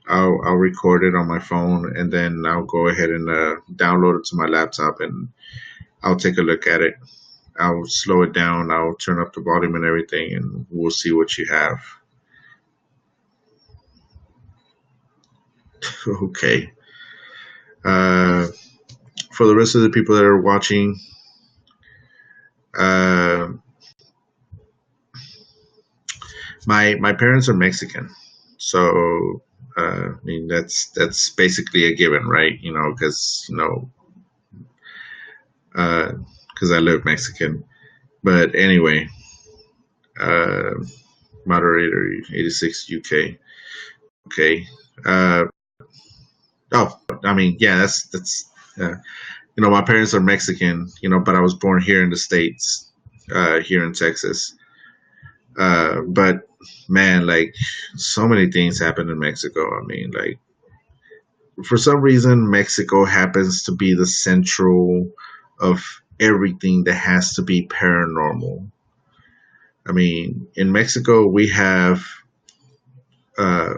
I'll record it on my phone and then I'll go ahead and download it to my laptop and I'll take a look at it. I'll slow it down. I'll turn up the volume and everything, and we'll see what you have. Okay. Uh, for the rest of the people that are watching, uh, my parents are Mexican, so I mean that's basically a given, right? Because because I live Mexican. But anyway, uh, moderator 86 UK. Okay. Uh, oh, I mean, yeah, that's. My parents are Mexican, but I was born here in the States, here in Texas. But man, like so many things happen in Mexico. I mean, like for some reason, Mexico happens to be the central of everything that has to be paranormal. I mean, in Mexico, uh,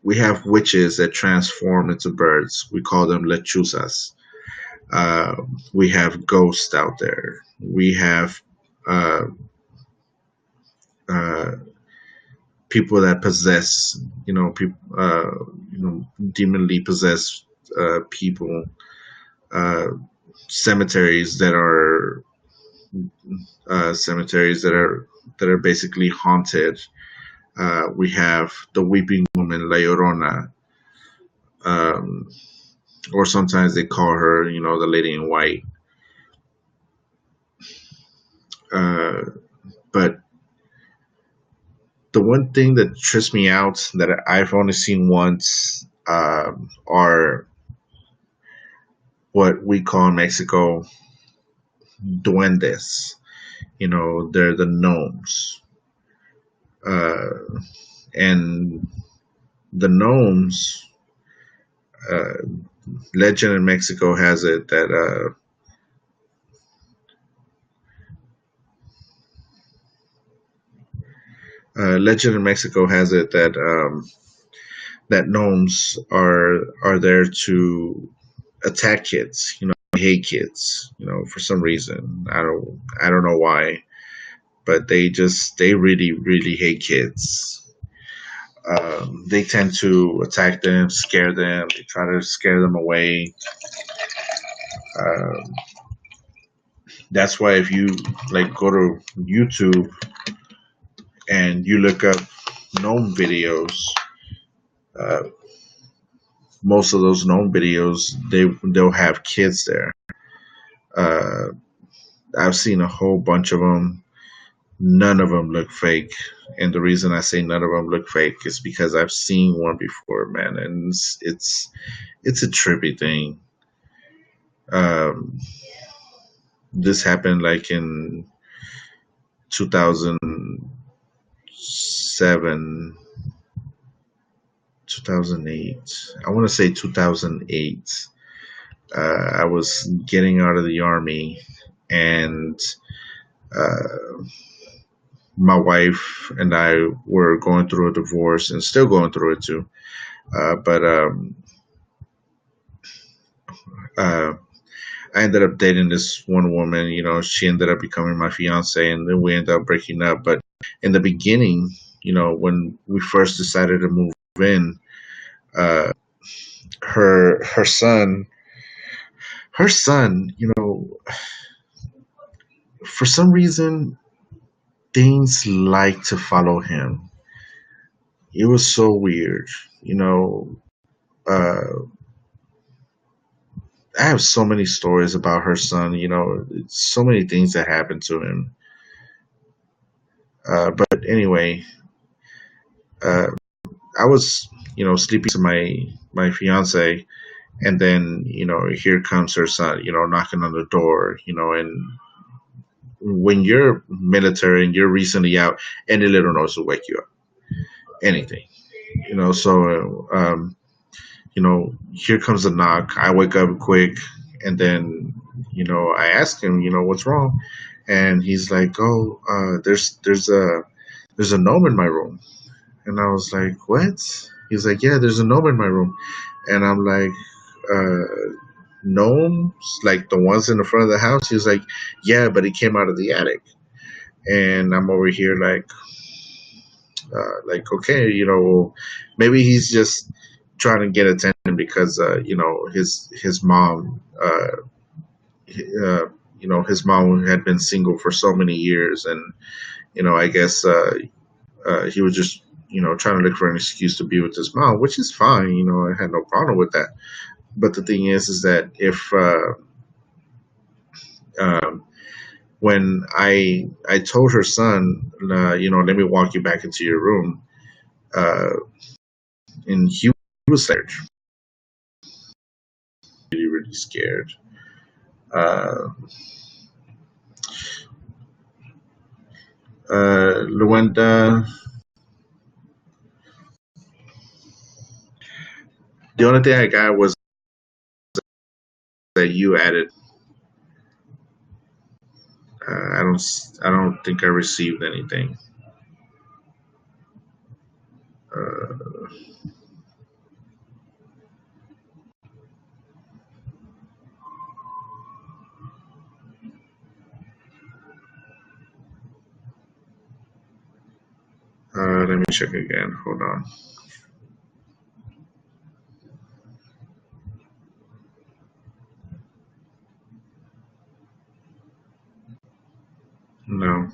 we have witches that transform into birds. We call them lechuzas. Uh, we have ghosts out there. We have uh, uh, people that possess, people, demonly possessed people. Uh, cemeteries that are cemeteries that are basically haunted. We have the weeping woman, La Llorona, um, or sometimes they call her, the lady in white. Uh, but the one thing that trips me out that I've only seen once are what we call in Mexico duendes. They're the gnomes. And the gnomes, uh, legend in Mexico has it that legend in Mexico has it that gnomes are there to attack kids. Hate kids. For some reason. I don't know why, but they really really hate kids. They tend to attack them, scare them. They try to scare them away. Um, that's why if you like go to YouTube and you look up gnome videos, uh, most of those gnome videos they'll have kids there. Uh, I've seen a whole bunch of them. None of them look fake, and the reason I say none of them look fake is because I've seen one before, man, and it's a trippy thing. Um, this happened like in 2007, 2008. I want to say 2008. I was getting out of the army, and uh, my wife and I were going through a divorce and still going through it too. But Uh, I ended up dating this one woman. She ended up becoming my fiance, and then we ended up breaking up. But in the beginning, when we first decided to move in, uh, her son, for some reason, things like to follow him. It was so weird. You know, uh, I have so many stories about her son. So many things that happened to him. But anyway, uh, I was, sleeping to my fiance, and then here comes her son, knocking on the door, and when you're military and you're recently out, any little noise will wake you up. Anything, So, here comes the knock. I wake up quick, and then I ask him, what's wrong, and he's like, oh, there's a gnome in my room. And I was like, what? He's like, yeah, there's a gnome in my room. And I'm like, gnomes? Like the ones in the front of the house? He's like, yeah, but he came out of the attic. And I'm over here like, okay, maybe he's just trying to get attention because, his mom, his mom had been single for so many years. And, I guess, he was just trying to look for an excuse to be with his mom, which is fine. I had no problem with that. But the thing is that if um, when I told her son, let me walk you back into your room, uh, and he was scared, really, really scared. Uh, Luenda, the only thing I got was that you added. I don't think I received anything. Uh, let me check again. Hold on. No,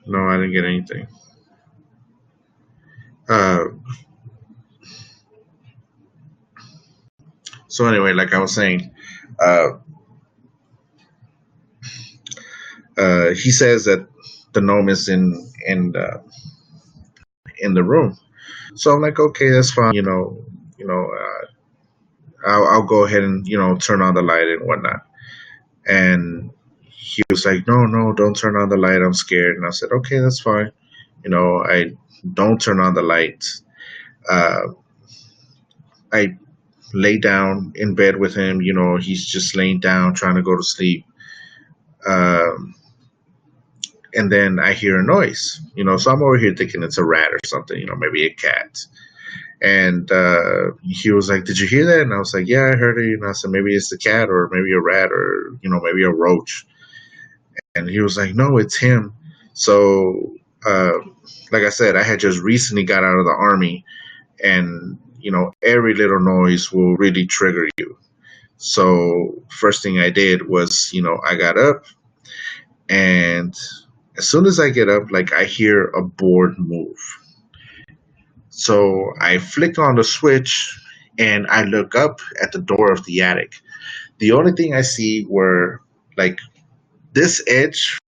no, I didn't get anything. Uh, so anyway, like I was saying, uh, he says that the gnome is in the room. So I'm like, okay, that's fine. I'll go ahead and turn on the light and whatnot. And he was like, no, no, don't turn on the light. I'm scared. And I said, okay, that's fine. I don't turn on the light. Uh, I lay down in bed with him. He's just laying down trying to go to sleep. Um, and then I hear a noise. So I'm over here thinking it's a rat or something. Maybe a cat. And he was like, "Did you hear that?" And I was like, "Yeah, I heard it." And I said, "Maybe it's the cat, or maybe a rat, or maybe a roach." And he was like, "No, it's him." So, uh, like I said, I had just recently got out of the army, and every little noise will really trigger you. So, first thing I did was, I got up, and as soon as I get up, like I hear a board move. So I flick on the switch and I look up at the door of the attic. The only thing I see were like this edge,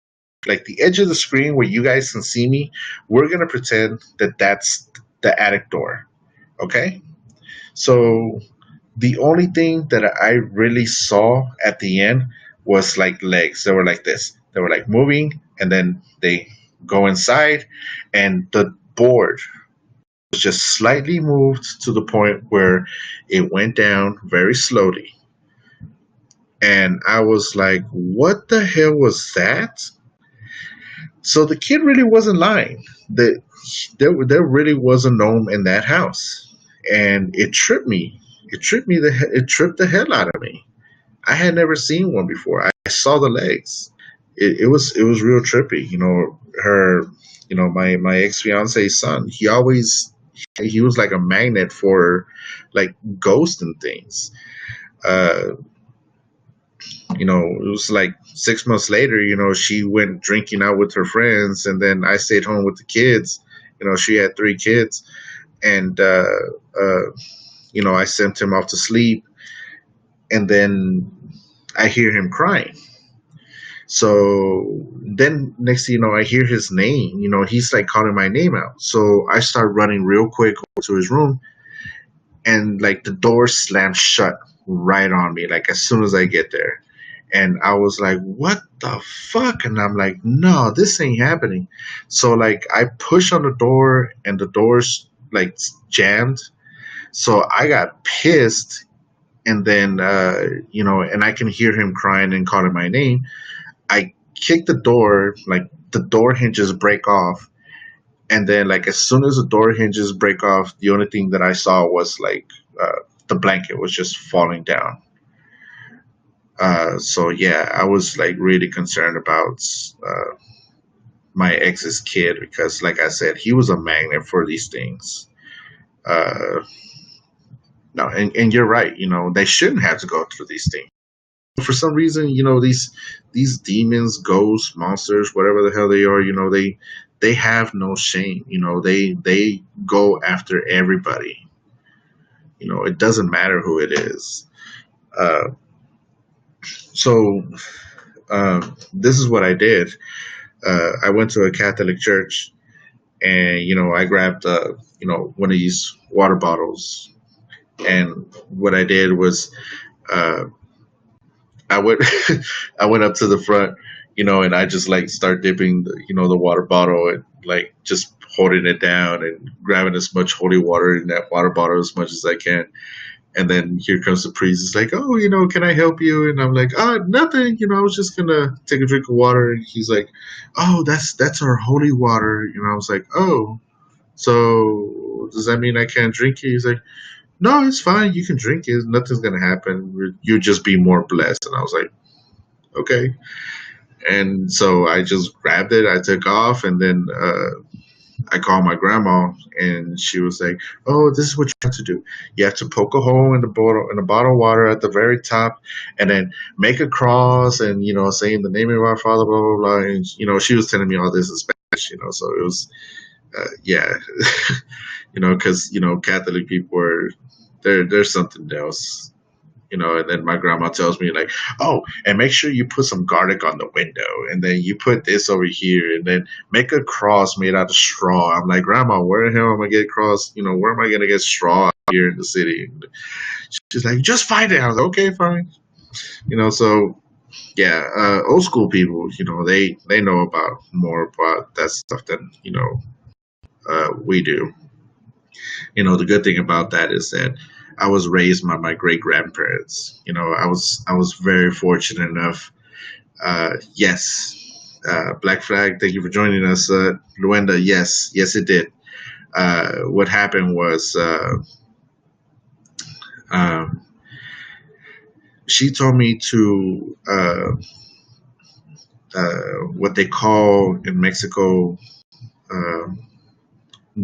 like the edge of the screen where you guys can see me. We're going to pretend that that's the attic door. Okay? So the only thing that I really saw at the end was like legs. They were like this. They were like moving and then they go inside and the board was just slightly moved to the point where it went down very slowly. And I was like, what the hell was that? So the kid really wasn't lying. There really was a gnome in that house. And it tripped me. it tripped the hell out of me. I had never seen one before. I saw the legs. It was real trippy. Her, my ex fiance's son. He was like a magnet for like ghosts and things. Uh, it was like 6 months later. She went drinking out with her friends, and then I stayed home with the kids. She had 3 kids, and uh, I sent him off to sleep, and then I hear him crying. So then next thing you know, I hear his name. He's like calling my name out. So I start running real quick over to his room, and like the door slams shut right on me, like as soon as I get there. And I was like, what the fuck? And I'm like, no, this ain't happening. So like I push on the door, and the door's like jammed. So I got pissed, and then and I can hear him crying and calling my name. I kick the door, like the door hinges break off, and then like as soon as the door hinges break off, the only thing that I saw was like the blanket was just falling down. So yeah, I was like really concerned about my ex's kid, because, like I said, he was a magnet for these things. Uh, no, and you're right. They shouldn't have to go through these things. For some reason, these demons, ghosts, monsters, whatever the hell they are, they have no shame. They go after everybody. It doesn't matter who it is. Uh, so this is what I did. I went to a Catholic church, and I grabbed one of these water bottles, and what I did was uh, I went I went up to the front, and I just like start dipping the water bottle, and like just holding it down and grabbing as much holy water in that water bottle as much as I can. And then here comes the priest. It's like, oh, can I help you? And I'm like, nothing. I was just gonna take a drink of water. And he's like, oh, that's our holy water. I was like, oh, so does that mean I can't drink it? He's like, no, it's fine. You can drink it. Nothing's gonna happen. You'll just be more blessed. And I was like, okay. And so I just grabbed it. I took off, and then I called my grandma, and she was like, "Oh, this is what you have to do. You have to poke a hole in the bottle of water at the very top, and then make a cross, and saying the name of our Father, blah blah blah." And she was telling me all this in Spanish. So it was, yeah, because Catholic people are there's something else. And then my grandma tells me like, oh, and make sure you put some garlic on the window, and then you put this over here, and then make a cross made out of straw. I'm like, Grandma, where the hell am I gonna get cross? Where am I gonna get straw out here in the city? And she's like, just find it. I was like, okay, fine. So yeah, old school people, they know about more about that stuff than we do. The good thing about that is that I was raised by my great grandparents. I was very fortunate enough. Yes, Black Flag. Thank you for joining us, Luenda. Yes, it did. What happened was um, she told me to what they call in Mexico uh,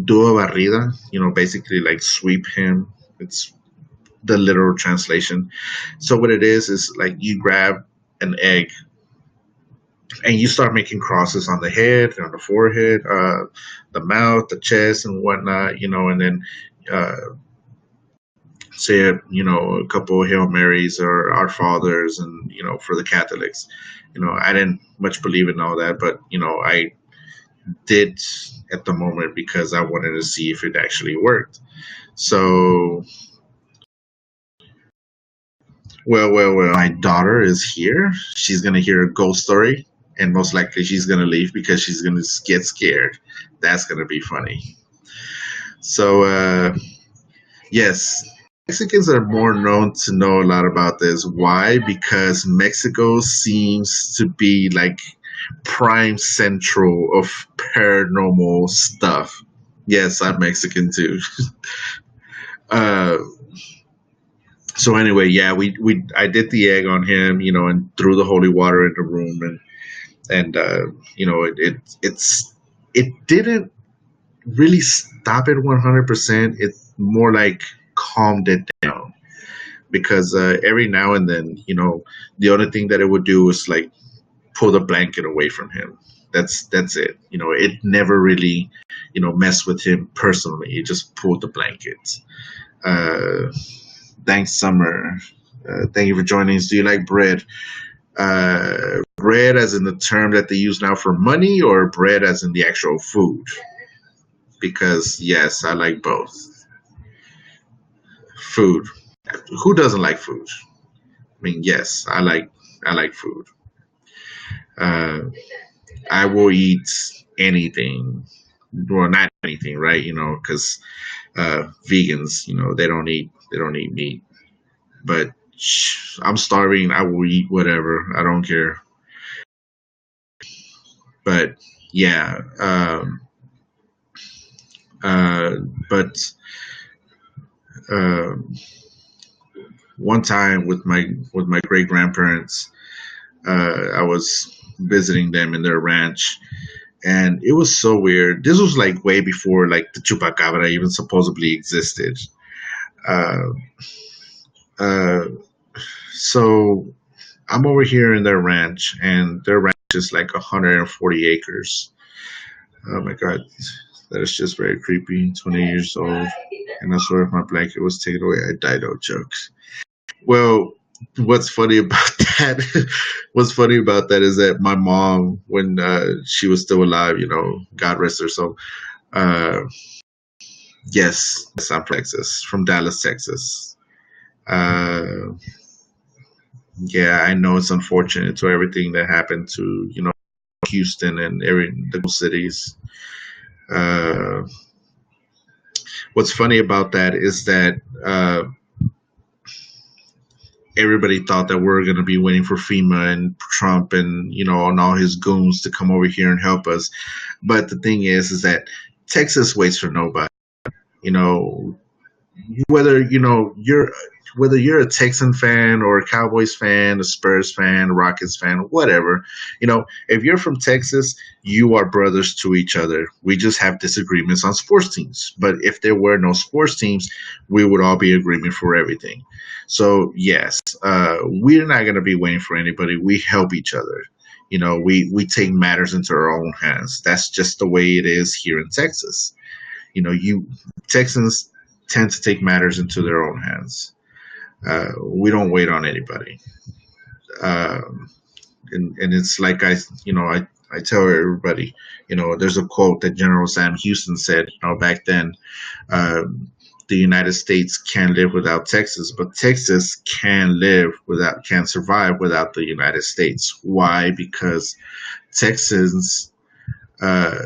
do a barrida. Basically like sweep him. It's the literal translation. So what it is like you grab an egg, and you start making crosses on the head, on the forehead, the mouth, the chest, and whatnot. And then uh, say a couple of Hail Marys or Our Fathers, and for the Catholics. I didn't much believe in all that, but I did at the moment because I wanted to see if it actually worked. So well. My daughter is here. She's gonna hear a ghost story, and most likely she's gonna leave because she's gonna get scared. That's gonna be funny. So yes, Mexicans are more known to know a lot about this. Why? Because Mexico seems to be like prime central of paranormal stuff. Yes, I'm Mexican too. uh, So anyway, yeah, we I did the egg on him, and threw the holy water in the room, and it didn't really stop it 100%. It more like calmed it down because every now and then, the only thing that it would do was like pull the blanket away from him. That's it. It never really, messed with him personally. It just pulled the blankets. Uh, Thanks, Summer. Thank you for joining us. Do you like bread? Bread as in the term that they use now for money, or bread as in the actual food? Because yes, I like both. Food. Who doesn't like food? I mean, yes, I like food. Uh, I will eat anything. Well, not anything, right? Because vegans, they don't eat meat. But I'm starving. I will eat whatever. I don't care. But yeah, uh, but uh, one time with my great grandparents, I was visiting them in their ranch, and it was so weird. This was like way before like the chupacabra even supposedly existed. Uh, uh, so I'm over here in their ranch, and their ranch is like 140 acres. Oh my god, that is just very creepy. 20 years old, and I swear if my blanket was taken away, I'd die. No jokes. Well, what's funny about that? What's funny about that is that my mom, when she was still alive, God rest her soul. Uh, yes, I'm from Texas, from Dallas, Texas. Uh, yeah, I know it's unfortunate to everything that happened to Houston and every the cities. Uh, what's funny about that is that everybody thought that we are going to be waiting for FEMA and Trump and and all his goons to come over here and help us. But the thing is that Texas waits for nobody. You know, whether you're a Texan fan or a Cowboys fan, a Spurs fan, a Rockets fan, whatever, if you're from Texas, you are brothers to each other. We just have disagreements on sports teams. But if there were no sports teams, we would all be in agreement for everything. So yes, we're not going to be waiting for anybody. We help each other. We take matters into our own hands. That's just the way it is here in Texas. You Texans tend to take matters into their own hands. We don't wait on anybody. Um, and it's like I tell everybody, there's a quote that General Sam Houston said, back then, the United States can't live without Texas, but Texas can survive without the United States. Why? Because Texans, uh,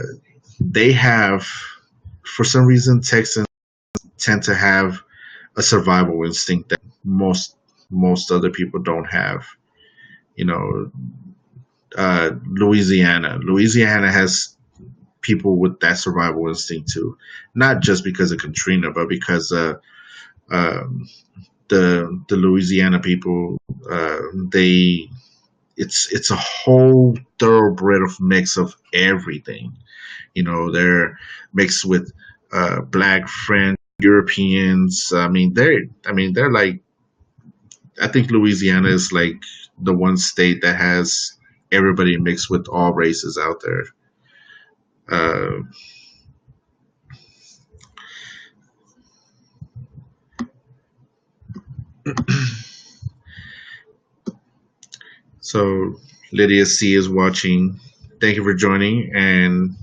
they have, for some reason, Texans tend to have a survival instinct that most other people don't have. You know, Louisiana has people with that survival instinct too, not just because of Katrina, but because um, the Louisiana people, they it's a whole thoroughbred of mix of everything. They're mixed with black, French, Europeans. I mean they're like, I think Louisiana is like the one state that has everybody mixed with all races out there. Uh, so Lydia C is watching. Thank you for joining. And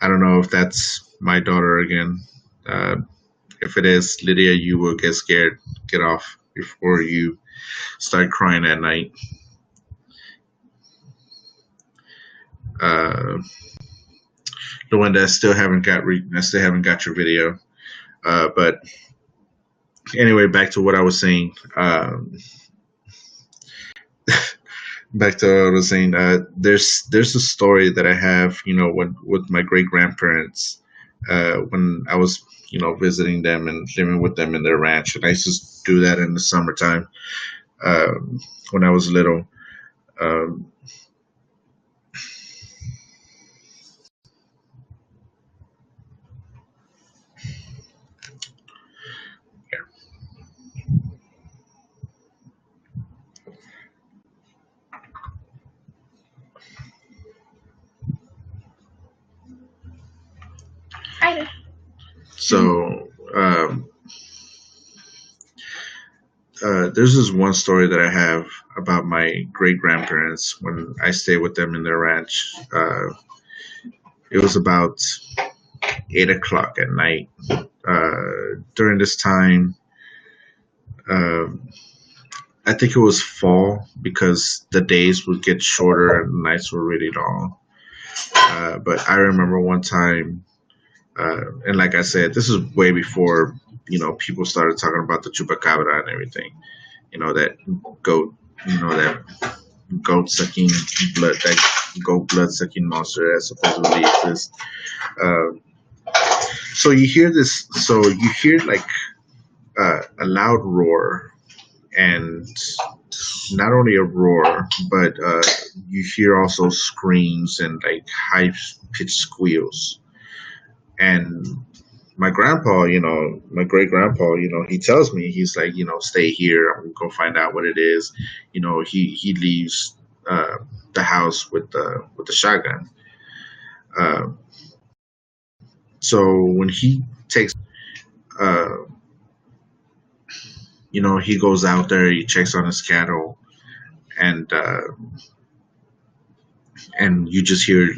I don't know if that's my daughter again. Uh, if it is, Lydia, you will get scared. Get off before you start crying at night. Uh, Luanda, I still haven't got your video. But anyway, back to what I was saying. Back to what I was saying. There's a story that I have, with my great grandparents. when I was, visiting them and living with them in their ranch. And I used to do that in the summertime when I was little. Um, so there's this one story that I have about my great grandparents when I stayed with them in their ranch. It was about 8 o'clock at night. During this time, um, I think it was fall because the days would get shorter and the nights were really long. But I remember one time, and like I said, this is way before people started talking about the chupacabra and everything. That goat, that goat sucking that goat blood sucking monster that supposedly exists. Uh, so you hear this, so you hear like a loud roar, and not only a roar, but you hear also screams and like high pitched squeals. And my grandpa, my great grandpa, he tells me, he's like, stay here. I'm gonna go find out what it is. He leaves the house with the shotgun. Uh, so when he takes, uh, he goes out there, he checks on his cattle, and you just hear,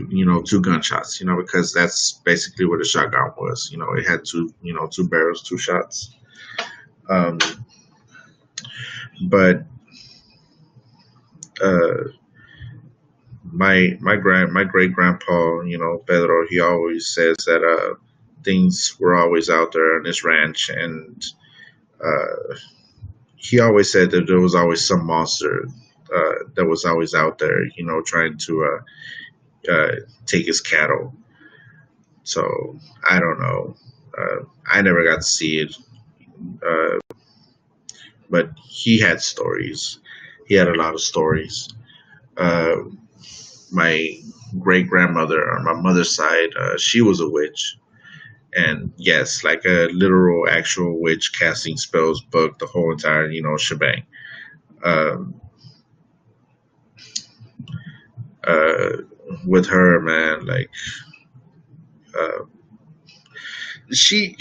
two gunshots, because that's basically what a shotgun was. It had two barrels, two shots. Um, but uh, my great grandpa, Pedro, he always says that things were always out there on his ranch, and uh, he always said that there was always some monster that was always out there, trying to take his cattle. So I don't know. I never got to see it, uh, but he had stories. He had a lot of stories. Uh, my great grandmother on my mother's side, she was a witch, and yes, like a literal, actual witch, casting spells, book the whole entire, shebang. Um, uh, with her, man, like uh, she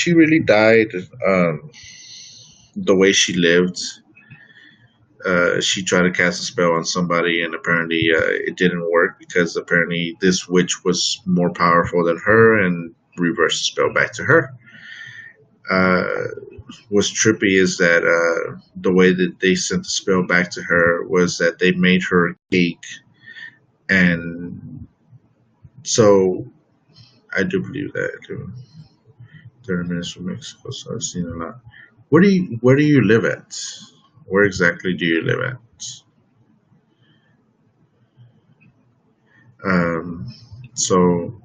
really died. The way she lived, she tried to cast a spell on somebody, and apparently it didn't work because apparently this witch was more powerful than her and reversed the spell back to her. Uh, what's trippy is that the way that they sent the spell back to her was that they made her a cake, and so I do believe that. 30 minutes from Mexico, so I've seen a lot. Where do you live at? Where exactly do you live at? Um, so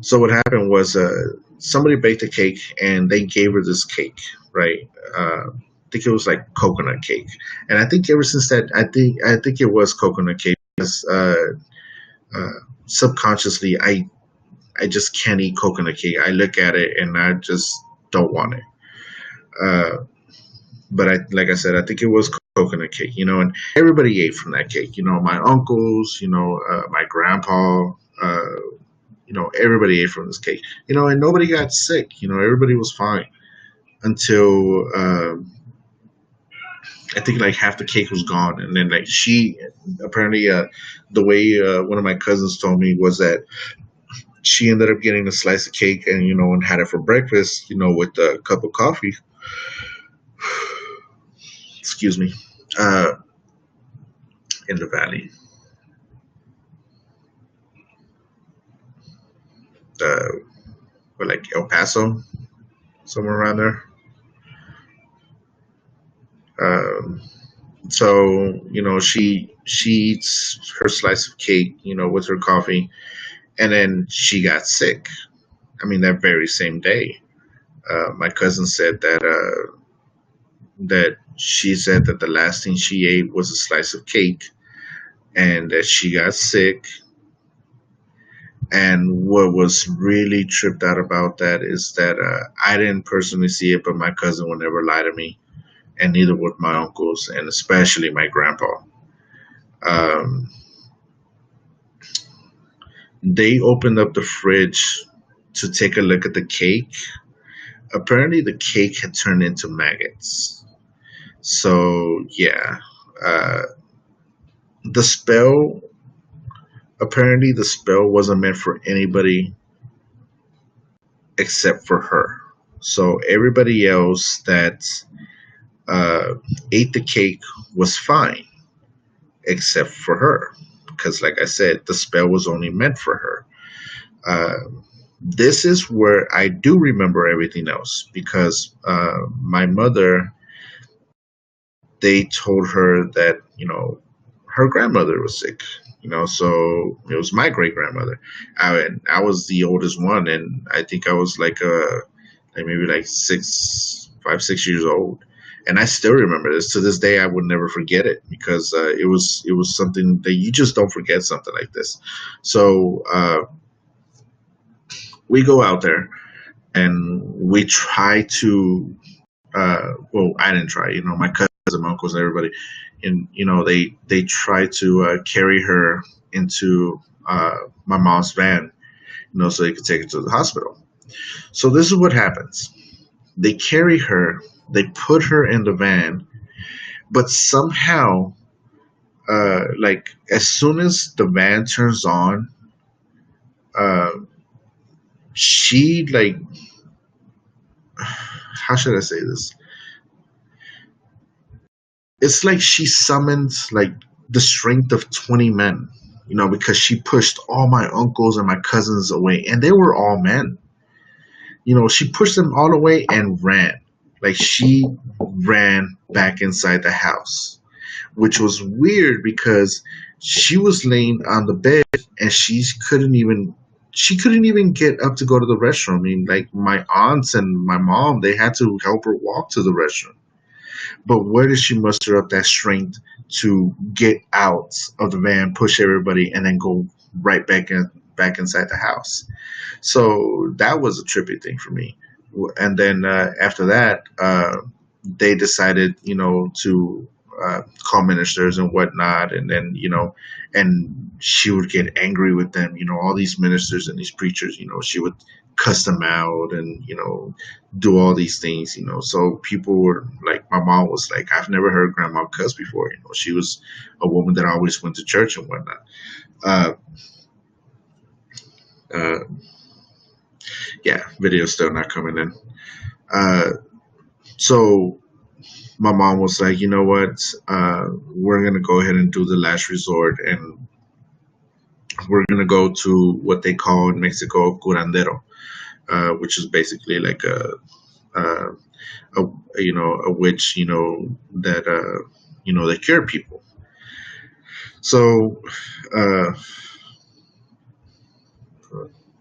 so what happened was somebody baked a cake and they gave her this cake, right? I think it was like coconut cake, and I think ever since that, I think it was coconut cake because uh, subconsciously I just can't eat coconut cake. I look at it and I just don't want it. Uh, but like I said, I think it was coconut cake, and everybody ate from that cake. My uncles, my grandpa, uh, everybody ate from this cake, and nobody got sick. Everybody was fine until I think like half the cake was gone, and then like she apparently the way one of my cousins told me was that she ended up getting a slice of cake and and had it for breakfast, with a cup of coffee. Excuse me. Uh, in the valley, uh, or like El Paso, somewhere around there. Um, so she eats her slice of cake, with her coffee, and then she got sick I mean, that very same day, my cousin said that she said that the last thing she ate was a slice of cake, and that she got sick. And what was really tripped out about that is that I didn't personally see it, but my cousin would never lie to me, and neither would my uncles, and especially my grandpa. Um, they opened up the fridge to take a look at the cake. Apparently, the cake had turned into maggots. So, yeah. Uh, the spell, apparently, the spell wasn't meant for anybody except for her. So, everybody else that uh, ate the cake was fine except for her. Because, like I said, the spell was only meant for her. This is where I do remember everything else because my mother, they told her that, her grandmother was sick. So it was my great grandmother. I was the oldest one, and I think I was like maybe like 5, 6 years old. And I still remember this to this day. I would never forget it because it was something that you just don't forget something like this. So we go out there and we try to well, I didn't try, my cousins and my uncles and everybody, and they try to carry her into my mom's van, so they could take her to the hospital. So this is what happens: they carry her, they put her in the van, but somehow, like as soon as the van turns on, uh, she like, how should I say this? It's like she summoned like the strength of 20 men, because she pushed all my uncles and my cousins away, and they were all men. She pushed them all away and ran. Like she ran back inside the house, which was weird because she was laying on the bed and she couldn't even get up to go to the restroom. I mean, like my aunts and my mom, they had to help her walk to the restroom. But where did she muster up that strength to get out of the van, push everybody, and then go right back inside the house? So that was a trippy thing for me. And then after that, they decided, to call ministers and whatnot, and then and she would get angry with them. All these ministers and these preachers. She would cuss them out and do all these things. So people were like, my mom was like, I've never heard grandma cuss before. She was a woman that always went to church and whatnot. Uh, uh, yeah, video's still not coming in. Uh, so my mom was like, you know what? We're gonna go ahead and do the last resort, and we're gonna go to what they call in Mexico curandero, which is basically like a, a a witch, that that cure people. So uh,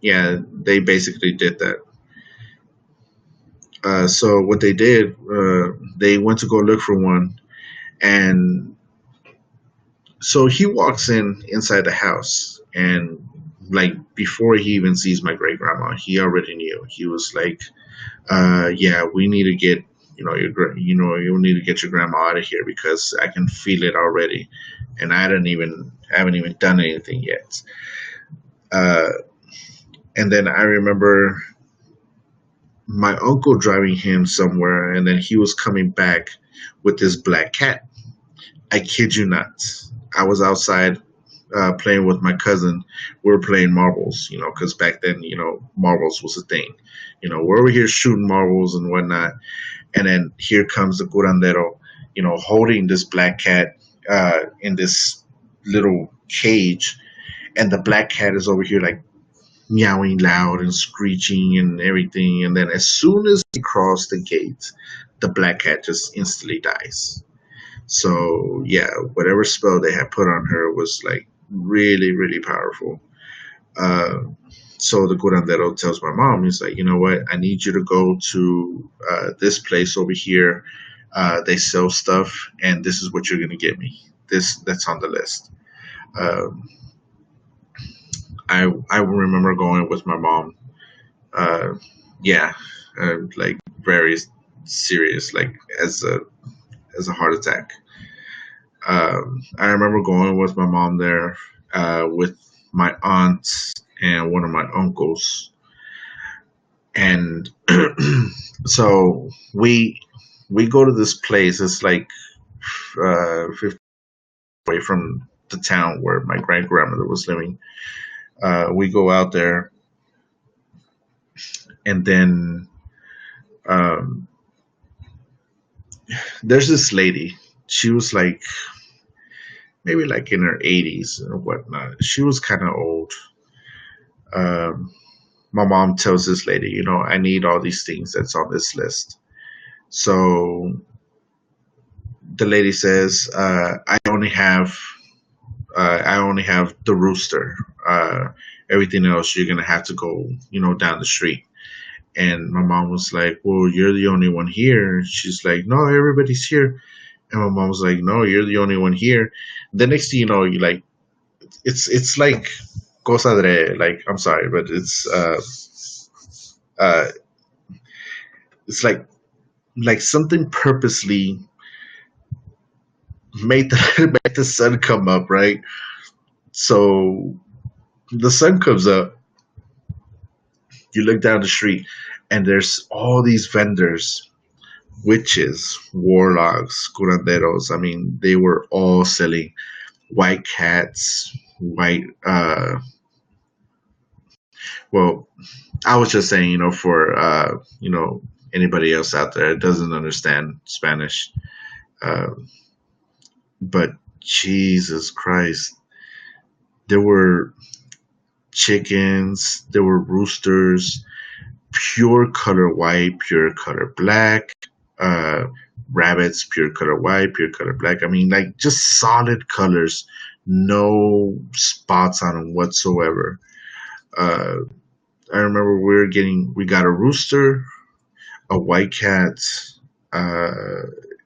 yeah, they basically did that. So what they did, they went to go look for one, and so he walks inside the house, and like before he even sees my great grandma, he already knew. He was like, "Yeah, we need to get you need to get your grandma out of here because I can feel it already, and haven't even done anything yet." Uh, and then I remember my uncle driving him somewhere, and then he was coming back with this black cat. I kid you not. I was outside playing with my cousin. We were playing marbles, because back then, marbles was a thing. We're over here shooting marbles and whatnot. And then here comes the curandero, holding this black cat in this little cage. And the black cat is over here, like, meowing loud and screeching and everything. And then as soon as he crossed the gate, the black cat just instantly dies. So yeah, whatever spell they had put on her was like really, really powerful. Uh, So the curandero tells my mom, he's like, you know what? I need you to go to this place over here. They sell stuff, and this is what you're gonna get me. This that's on the list. Um, I remember going with my mom. Uh, yeah, like very serious, like as a heart attack. I remember going with my mom there, with my aunt and one of my uncles, and so we go to this place. It's like 50 away from the town where my great grandmother was living. We go out there, and then um, there's this lady. She was like maybe like in her 80s or whatnot. She was kind of old. Um, my mom tells this lady, you know, I need all these things that's on this list. So the lady says, I only have the rooster. Uh, Everything else you're gonna have to go, you know, down the street. And my mom was like, well, you're the only one here. She's like, no, everybody's here. And my mom was like, no, you're the only one here. The next thing you know, you like, it's like cosa de, like, I'm sorry, but uh, it's like something purposely made the made the sun come up, right? So the sun comes up, you look down the street, and there's all these vendors, witches, warlocks, curanderos. I mean, they were all selling white cats, white. Well, I was just saying, you know, for anybody else out there that doesn't understand Spanish, uh, but Jesus Christ, there were chickens, there were roosters, pure color white, pure color black, uh, rabbits, pure color white, pure color black. I mean, like just solid colors, no spots on them whatsoever. Uh, I remember we got a rooster, a white cat, uh,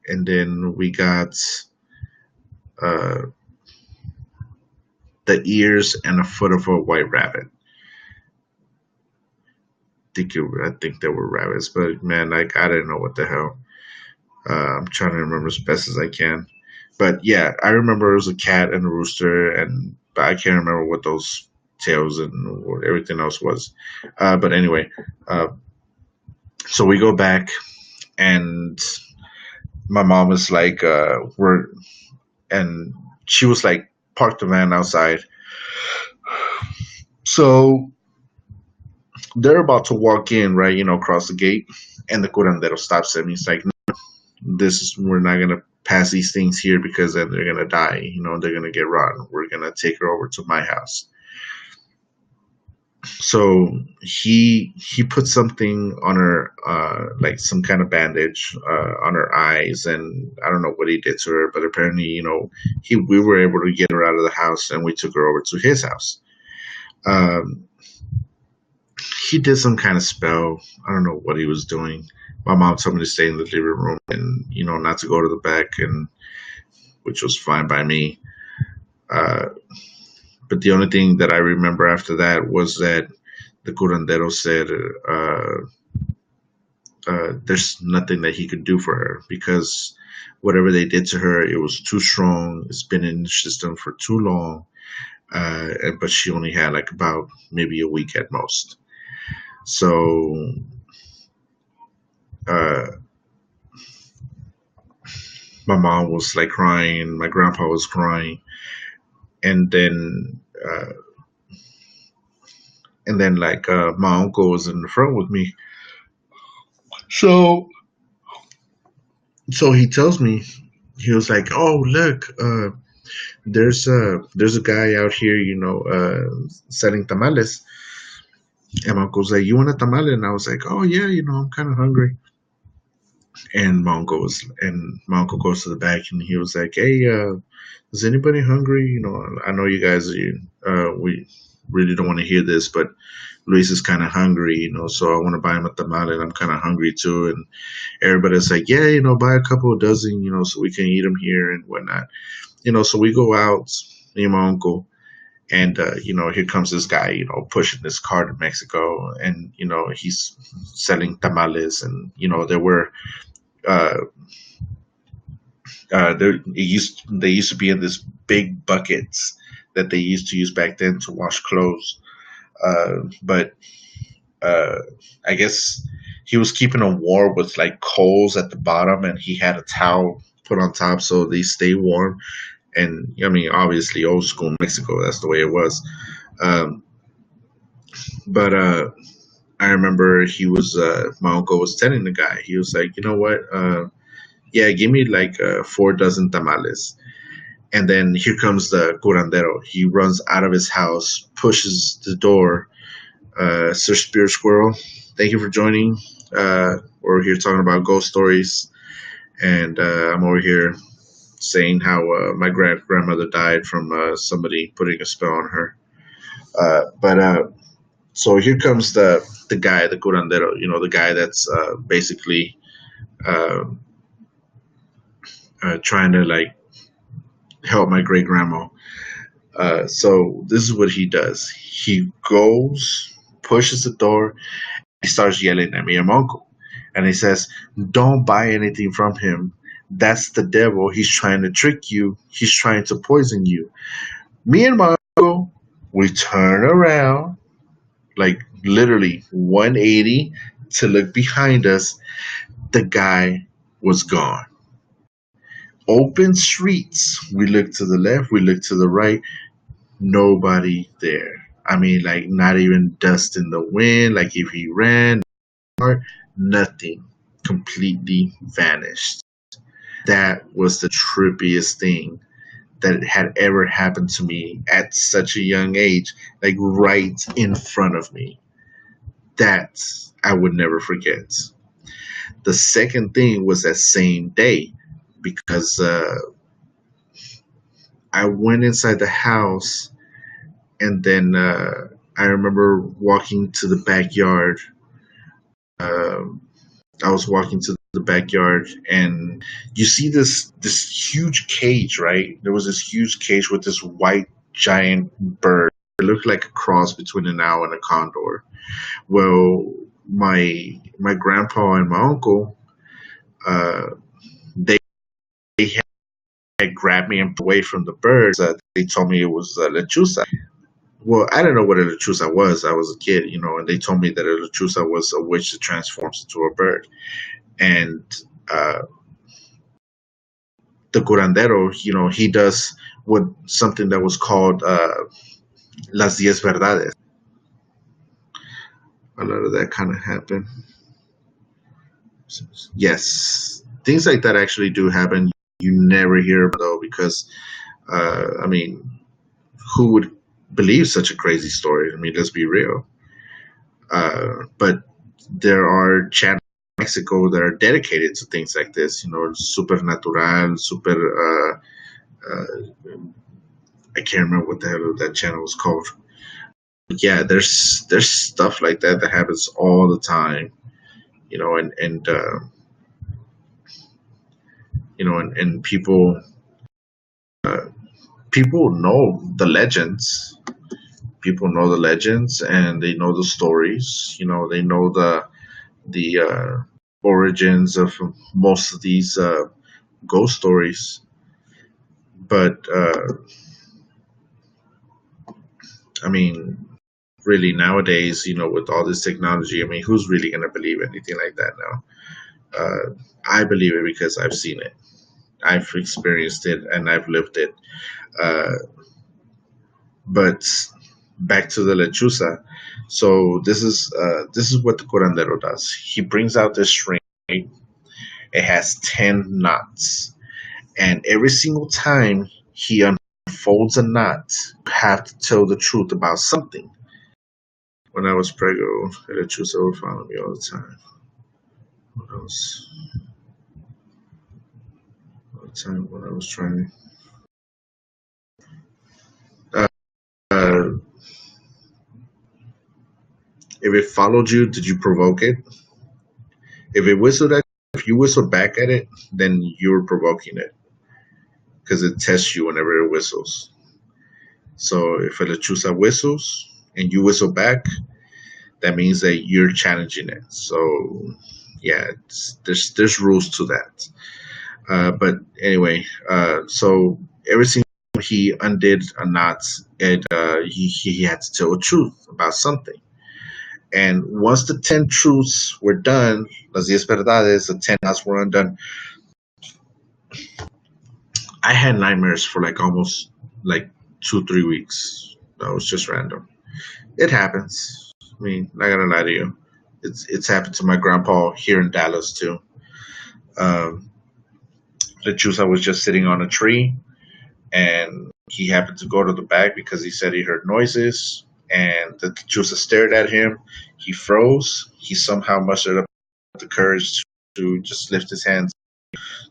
and then we got uh, the ears and a foot of a white rabbit. I think they were rabbits, but man, like I didn't know what the hell. I'm trying to remember as best as I can. But yeah, I remember it was a cat and a rooster, and but I can't remember what those tails and what everything else was. But anyway, uh, so we go back, and my mom is like, "We're," and she was like, "Park the van outside." So they're about to walk in, right? You know, across the gate, and the curandero stops them. He's like, this is we're not gonna pass these things here because then they're gonna die. You know, they're gonna get rotten. We're gonna take her over to my house. So he put something on her, like some kind of bandage on her eyes, and I don't know what he did to her, but apparently, you know, he we were able to get her out of the house, and we took her over to his house. Um, he did some kind of spell. I don't know what he was doing. My mom told me to stay in the living room and you know not to go to the back, and which was fine by me. Uh, but the only thing that I remember after that was that the curandero said there's nothing that he could do for her because whatever they did to her, it was too strong. It's been in the system for too long, but she only had like about maybe a week at most. So uh, my mom was like crying, my grandpa was crying, and then like my uncle was in the front with me. So he tells me, he was like, "Oh look, there's a guy out here, you know, selling tamales." And my uncle's like, "You want a tamale?" And I was like, "Oh yeah, you know, I'm kind of hungry." And my uncle goes to the back and he was like, "Hey, is anybody hungry? You know, I know you guys, really don't want to hear this, but Luis is kind of hungry, so I want to buy him a tamale, and I'm kind of hungry too. And everybody's like, yeah, buy a couple of dozen, so we can eat them here and whatnot. So we go out, me and my uncle, and here comes this guy, pushing this cart in Mexico, and he's selling tamales, and there were uh, they used to be in this big buckets that they used to use back then to wash clothes. But uh, I guess he was keeping them warm with like coals at the bottom, and he had a towel put on top so they stay warm. And I mean, obviously, old school Mexico, that's the way it was. Um, but I remember my uncle was telling the guy, he was like, you know what? Yeah, give me like 4 dozen tamales. And then here comes the curandero. He runs out of his house, pushes the door. Sir Spear Squirrel, thank you for joining. We're here talking about ghost stories, and I'm over here saying how my grandmother died from somebody putting a spell on her. But so here comes the guy, the curandero. The guy that's basically uh, trying to like help my great grandma. So this is what he does. He goes, pushes the door, he starts yelling at me and my uncle. And he says, don't buy anything from him. That's the devil. He's trying to trick you. He's trying to poison you. Me and my uncle, we turn around, like literally 180 to look behind us. The guy was gone. Open streets. We look to the left, we look to the right. Nobody there. I mean, like not even dust in the wind. Like if he ran, nothing. Completely vanished. That was the trippiest thing that had ever happened to me at such a young age, like right in front of me. That I would never forget. The second thing was that same day because I went inside the house, and then I remember walking to the backyard. Um, I was walking to the backyard, and you see this huge cage, right? There was this huge cage with this white giant bird. It looked like a cross between an owl and a condor. Well, my grandpa and my uncle, uh, they had grabbed me and away from the birds. They told me it was a lechuza. Well, I didn't know what a lechuza was. I was a kid, and they told me that a lechuza was a witch that transforms into a bird. And uh, the curandero, he does what something that was called las 10 verdades. A lot of that kind of happened. Yes, things like that actually do happen. You never hear about though because, I mean, who would believe such a crazy story? I mean, let's be real. But there are channels in Mexico that are dedicated to things like this. Supernatural, super. I can't remember what the hell that channel was called. But yeah, there's stuff like that that happens all the time. And people know the legends. People know the legends, and they know the stories. They know the origins of most of these ghost stories. But I mean, really nowadays, with all this technology, I mean, who's really going to believe anything like that now? I believe it because I've seen it, I've experienced it, and I've lived it. Uh, but back to the lechuza. So this is what the curandero does. He brings out this string. It has 10 knots, and every single time he unfolds a knot, you have to tell the truth about something. When I was preggo, the lechuza would follow me all the time. What else? All the time when I was trying. Uh, If it followed you, did you provoke it? If it whistled at, if you whistled back at it, then you're provoking it because it tests you whenever it whistles. So if a lechuza whistles and you whistle back, that means that you're challenging it. So yeah, there's rules to that. But anyway, so every single time he undid a knot, he had to tell the truth about something. And once the 10 truths were done, las 10 verdades, the 10 knots were undone, I had nightmares for like almost like 2, 3 weeks. That was just random. It happens. I mean, not gonna lie to you. It's happened to my grandpa here in Dallas too. Um, the Chusa was just sitting on a tree, and he happened to go to the back because he said he heard noises, and the Chusa stared at him. He froze. He somehow mustered up the courage to just lift his hands.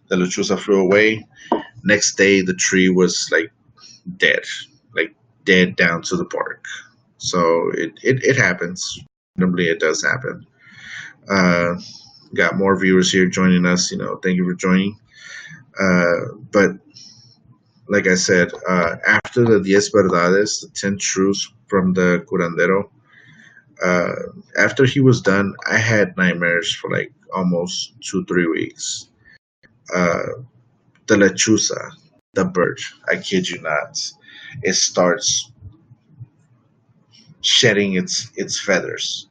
The Lechusa flew away. Next day, the tree was dead, like dead down to the bark. So it happens. Randomly, it does happen. Uh, got more viewers here joining us. Thank you for joining. But like I said, after the 10 verdades, the 10 truths from the curandero, after he was done, I had nightmares for like almost 2, 3 weeks. Uh, the lechuza, the bird, I kid you not, it starts shedding its feathers.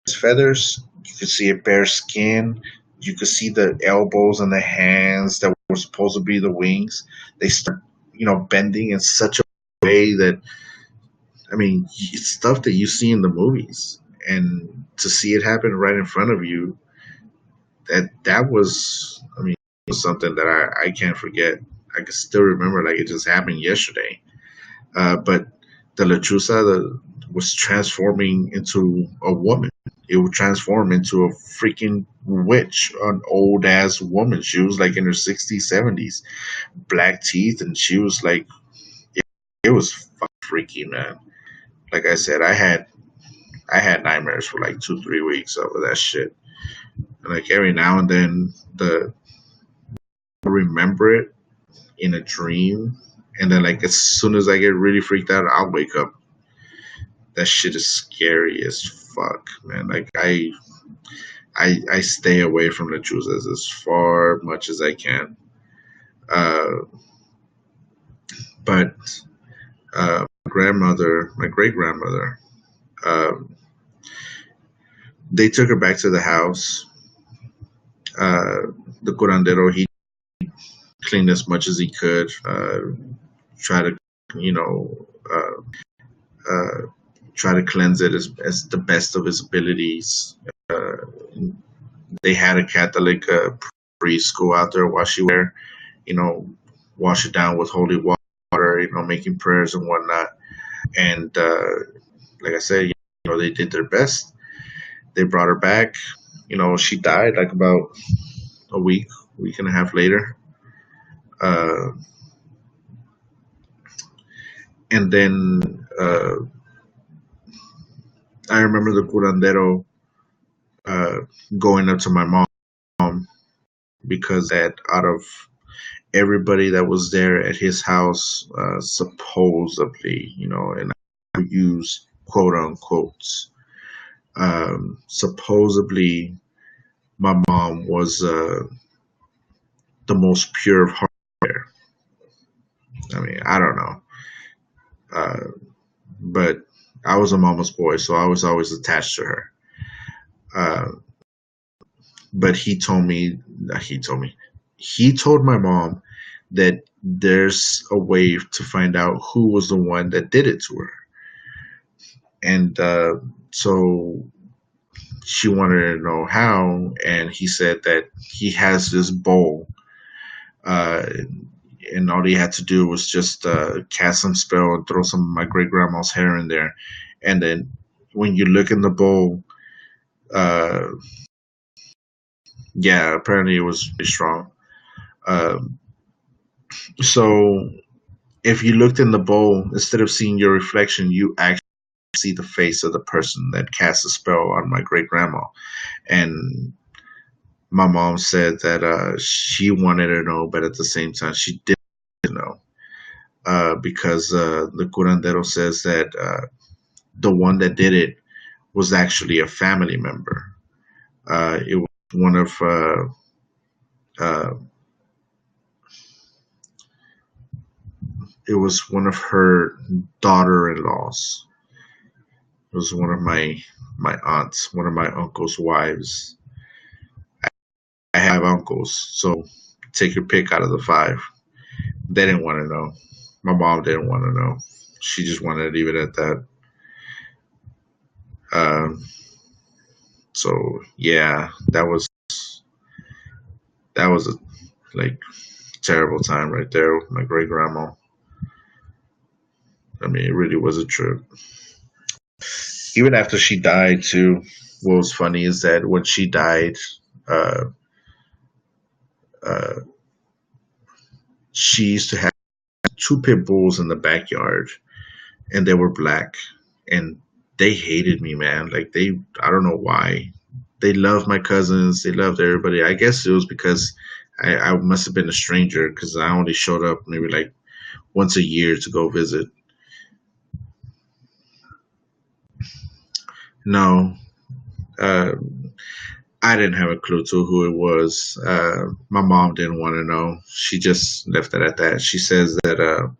Its feathers, you could see it bare skin. You could see the elbows and the hands that were supposed to be the wings. They start, bending in such a way that, I mean, it's stuff that you see in the movies, and to see it happen right in front of you, that was, I mean, it was something that I can't forget. I can still remember like it just happened yesterday. But the lechuza was transforming into a woman. It would transform into a freaking witch, an old ass woman. She was like in her 60s, 70s, black teeth, and she was like, it was freaky, man. Like I said, I had nightmares for like 2, 3 weeks over that shit. And like every now and then, I remember it in a dream, and then like as soon as I get really freaked out, I'll wake up. That shit is scary as fuck, man. Like I stay away from the choosers as far much as I can. Uh, but my great grandmother, um, they took her back to the house. The curandero, he cleaned as much as he could. Try to, you know, uh, try to cleanse it as the best of his abilities. Uh, they had a Catholic priest go out there while she was there, you know, wash it down with holy water, making prayers and whatnot. And like I said, they did their best. They brought her back. She died like about week and a half later. Uh, and then I remember the curandero uh, going up to my mom because that out of everybody that was there at his house, supposedly, and I use quote unquotes, supposedly my mom was the most pure of heart there. I mean, I don't know, uh, but I was a mama's boy, so I was always attached to her. Uh, but he told my mom that there's a way to find out who was the one that did it to her. And so she wanted to know how, and he said that he has this bowl, uh, and all he had to do was just cast some spell and throw some of my great grandma's hair in there, and then when you look in the bowl, uh, yeah, apparently it was pretty strong. Um, so if you looked in the bowl, instead of seeing your reflection, you actually see the face of the person that cast a spell on my great grandma. And my mom said that she wanted to know, but at the same time, she didn't know because the curandero says that the one that did it was actually a family member. It was one of uh, it was one of her daughter-in-laws. It was one of my aunts, one of my uncle's wives. I have uncles, so take your pick out of the five. They didn't want to know. My mom didn't want to know. She just wanted to leave it at that. Um, so yeah, that was a like terrible time right there with my great grandma. I mean, it really was a trip. Even after she died too, what was funny is that when she died, uh, uh, she used to have two pit bulls in the backyard, and they were black, and they hated me, man. Like I don't know why. They loved my cousins. They loved everybody. I guess it was because I must have been a stranger because I only showed up maybe like once a year to go visit. No, uh, I didn't have a clue to who it was. My mom didn't want to know. She just left it at that. She says that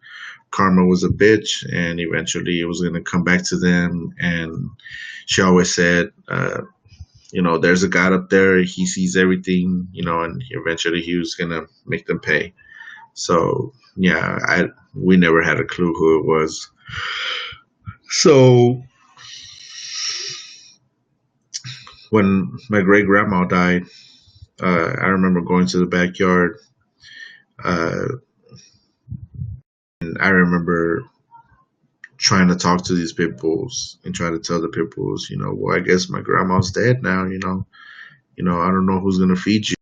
karma was a bitch, and eventually it was going to come back to them. And she always said, there's a God up there. He sees everything, and eventually he was going to make them pay. So yeah, we never had a clue who it was. So when my great grandma died, I remember going to the backyard. Uh, and I remember trying to talk to these pit bulls and trying to tell the pit bulls, well, I guess my grandma's dead now. I don't know who's gonna feed you.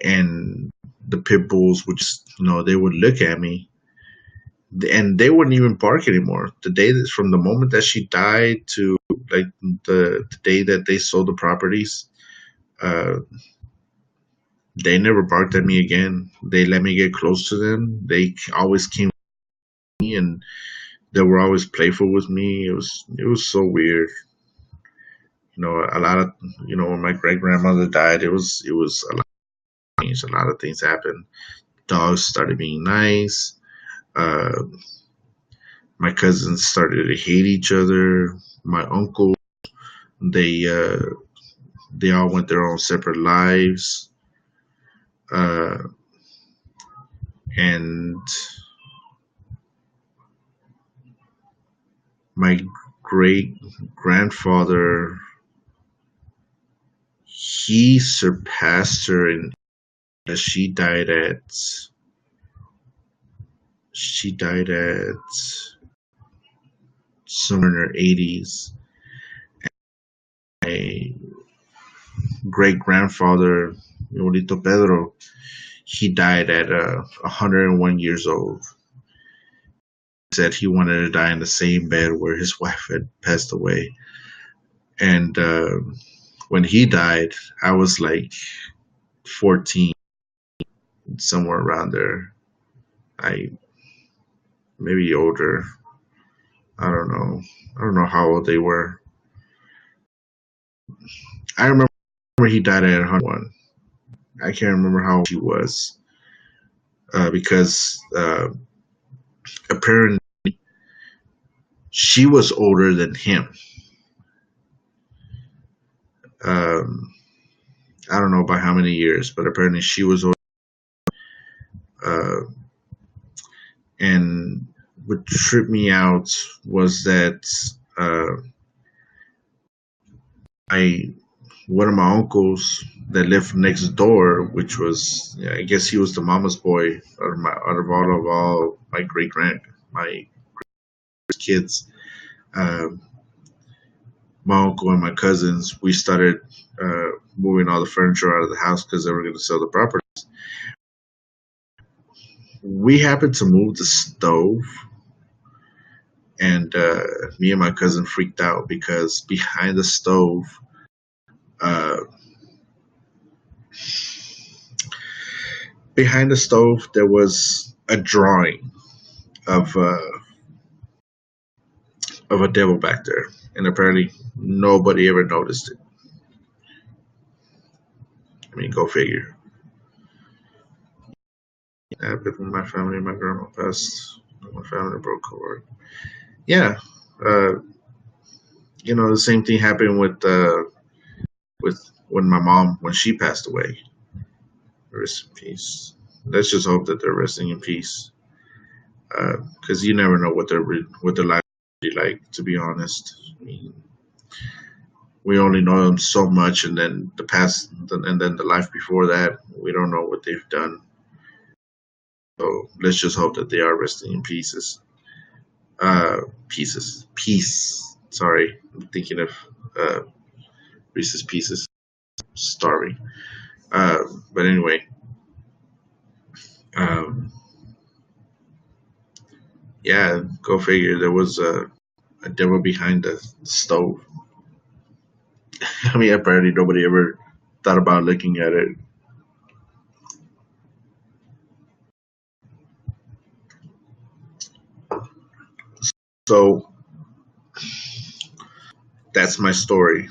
And the pit bulls would just, they would look at me, and they wouldn't even bark anymore. From the moment that she died to like the day that they sold the properties, uh, they never barked at me again. They let me get close to them. They always came to me, and they were always playful with me. It was so weird. A lot of when my great grandmother died, it was a lot of things. A lot of things happened. Dogs started being nice. Uh, my cousins started to hate each other. My uncle, they uh, they all went their own separate lives. Uh, and my great grandfather, he surpassed her in she died at she died at somewhere in her 80s. My great grandfather, Yolito Pedro, he died at 101 years old. He said he wanted to die in the same bed where his wife had passed away. And when he died, I was like 14, somewhere around there. I maybe older. I don't know. I don't know how old they were. I remember he died at 101. I can't remember how old he was because apparently she was older than him. Um, I don't know by how many years, but apparently she was older. Uh, and what tripped me out was that I one of my uncles that lived next door, which was I guess he was the mama's boy out of all my my kids. Um, my uncle and my cousins, we started moving all the furniture out of the house because they were going to sell the property. We happened to move the stove, and me and my cousin freaked out because uh, behind the stove there was a drawing of of a devil back there, and apparently nobody ever noticed it. I mean, go figure. Yeah, but when my family, my grandma passed, my family broke apart. Yeah, uh, the same thing happened with when my mom when she passed away. Rest in peace. Let's just hope that they're resting in peace, because you never know what their life will be like. To be honest, I mean, we only know them so much, and then the past, and then the life before that, we don't know what they've done. So let's just hope that they are resting in pieces. Peace. Sorry, I'm thinking of uh, Reese's Pieces. Starving. Uh, but anyway, um, yeah, go figure. There was a devil behind the stove. I mean, apparently nobody ever thought about looking at it. So that's my story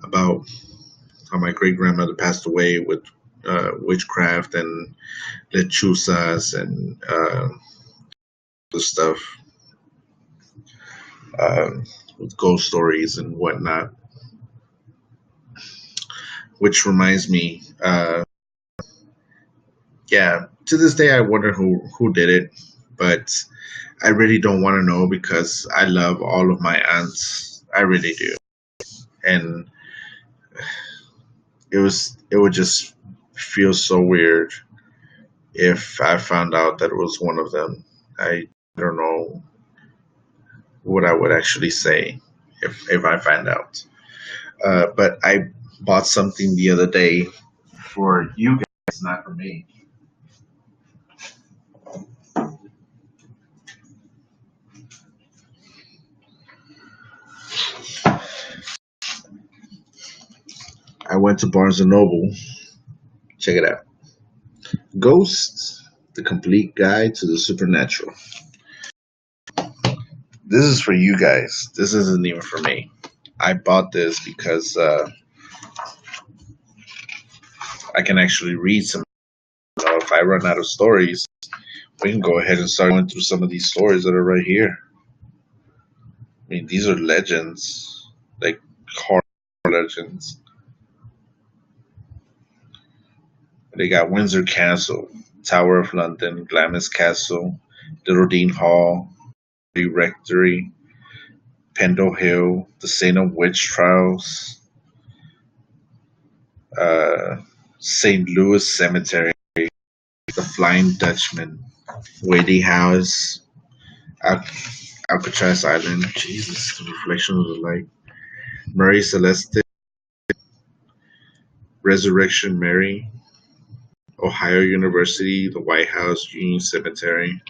about how my great grandmother passed away with witchcraft and lechuzas and the stuff, with ghost stories and whatnot. Which reminds me, yeah, to this day I wonder who did it, but I really don't want to know because I love all of my aunts. I really do, and it would just feel so weird if I found out that it was one of them. I don't know what I would actually say if I find out. But I bought something the other day for you guys, not for me. I went to Barnes and Noble. Check it out. Ghosts: The Complete Guide to the Supernatural. This is for you guys. This isn't even for me. I bought this because I can actually read some. If I run out of stories, we can go ahead and start going through some of these stories that are right here. I mean, these are legends, like horror legends. They got Windsor Castle, Tower of London, Glamis Castle, Little Dean Hall, the Rectory, Pendle Hill, the Salem Witch Trials, uh, St. Louis Cemetery, the Flying Dutchman, Wadey House, Al- Alcatraz Island, Jesus, the reflection of the light, Mary Celeste, Resurrection Mary, Ohio University, the White House, Union Cemetery,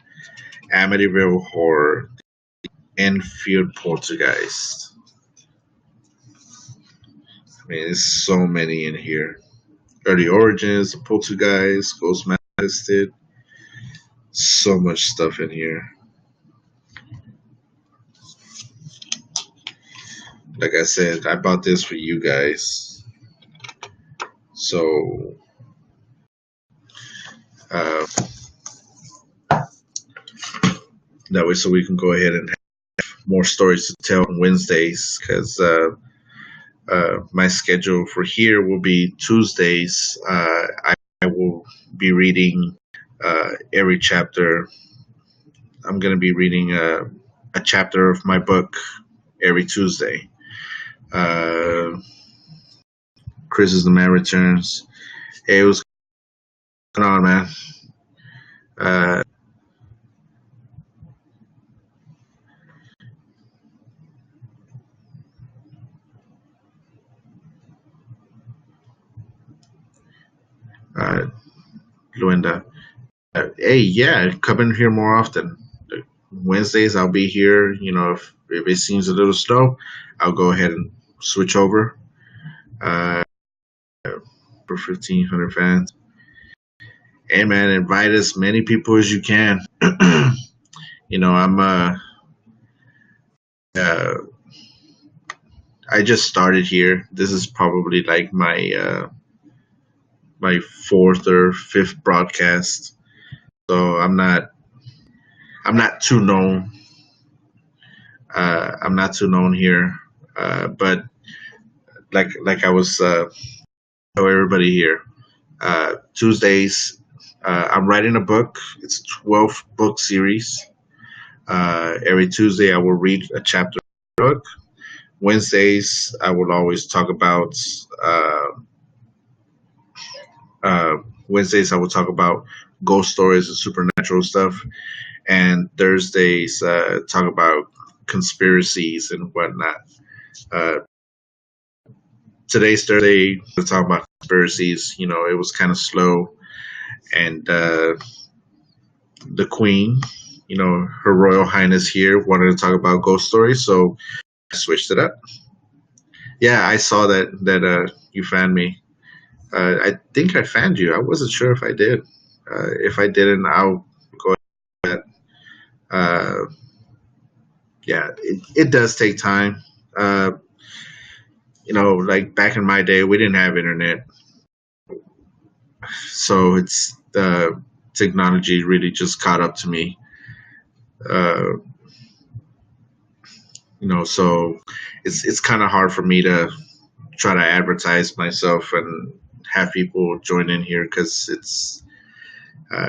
Amityville Horror, Enfield Poltergeist. I mean, there's so many in here. Early Origins, the Poltergeist, Ghost Manifested. So much stuff in here. Like I said, I bought this for you guys. So, uh, that way, so we can go ahead and have more stories to tell on Wednesdays, because my schedule for here will be Tuesdays. I will be reading every chapter. I'm going to be reading a chapter of my book every Tuesday. Uh, Chris is the Man Returns. Hey, what's going on, man? Uh, uh, Luenda. Hey, yeah, come in here more often. Wednesdays I'll be here. If it seems a little slow, I'll go ahead and switch over uh, for 1,500 fans. Hey man, invite as many people as you can. I'm uh, I just started here. This is probably like my fourth or fifth broadcast, so I'm not too known. I'm not too known here, but like I was tell everybody here. Tuesdays, I'm writing a book. It's a 12 book series. Every Tuesday, I will read a chapter of the book. Wednesdays, I will always talk about. Uh, Wednesdays, I will talk about ghost stories and supernatural stuff, and Thursdays, talk about conspiracies and whatnot. Uh, Today's Thursday, we're talking about conspiracies. It was kind of slow, and the Queen, Her Royal Highness here wanted to talk about ghost stories, so I switched it up. Yeah, I saw that you fanned me. I think I fanned you. I wasn't sure if I did. If I didn't, I'll go ahead. Uh, yeah, it does take time. Uh, like back in my day, we didn't have internet, so it's the technology really just caught up to me. Uh, so it's kind of hard for me to try to advertise myself and have people join in here because uh,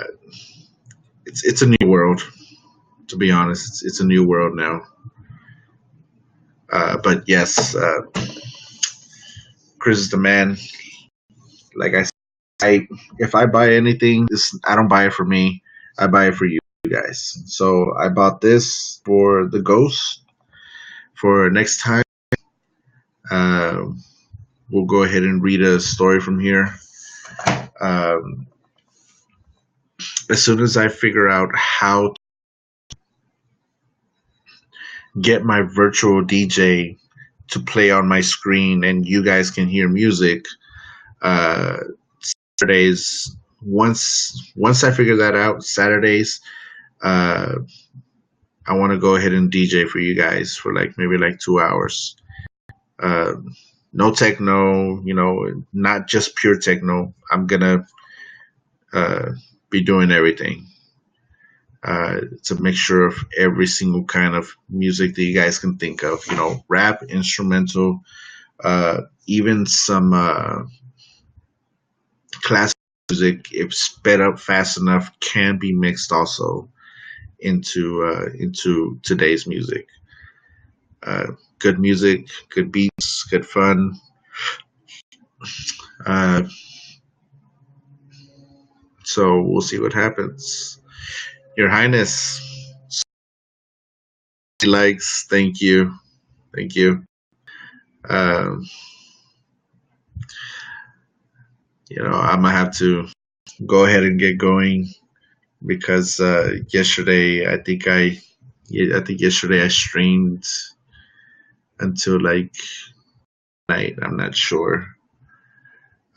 it's a new world. To be honest, it's a new world now. But yes, Chris is the man. Like I said, if I buy anything, I don't buy it for me. I buy it for you guys. So I bought this for the ghost. For next time, uh, we'll go ahead and read a story from here. Um, as soon as I figure out how to get my virtual DJ to play on my screen and you guys can hear music, uh, Saturdays. Once I figure that out, Saturdays, uh, I want to go ahead and DJ for you guys for like maybe like 2 hours. Uh, no techno, not just pure techno. I'm gonna uh, be doing everything. It's a mixture of every single kind of music that you guys can think of. Rap, instrumental, even some classic music, if sped up fast enough, can be mixed also into today's music. Good music, good beats, good fun. Uh, so we'll see what happens. Your Highness, likes. Thank you, thank you. Um, I'm gonna have to go ahead and get going because yesterday I think yesterday I streamed until like night. I'm not sure.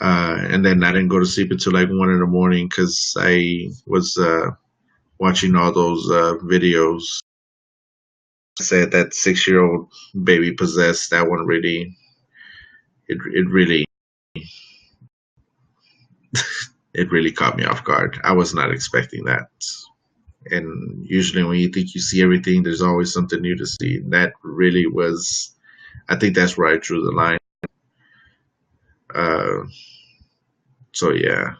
And then I didn't go to sleep until like 1 in the morning because I was watching all those videos. I said that 6-year-old baby possessed. That one really, it really, it really caught me off guard. I was not expecting that. And usually, when you think you see everything, there's always something new to see. That really was. I think that's where I drew the line. Uh, so yeah.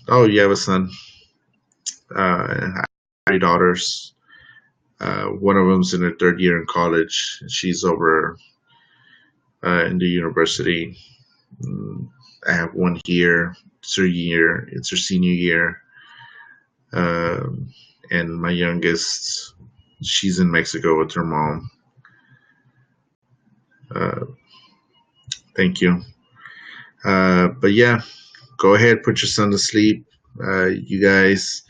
Oh, you have a son. I have 3 daughters. One of them's in her third year in college. She's over in the university. Mm, I have one here. It's her year. It's her senior year. Um, and my youngest, she's in Mexico with her mom. Uh, thank you. But yeah, go ahead, put your son to sleep. You guys,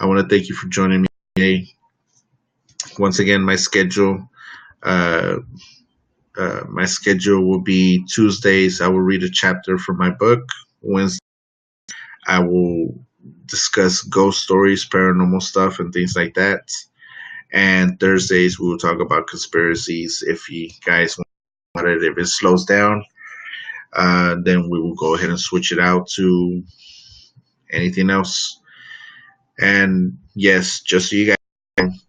I want to thank you for joining me today. Once again, uh, my schedule will be Tuesdays. I will read a chapter from my book. Wednesday, I will discuss ghost stories, paranormal stuff, and things like that. And Thursdays, we will talk about conspiracies. If you guys want it, if it slows down, then we will go ahead and switch it out to anything else. And yes, just so you guys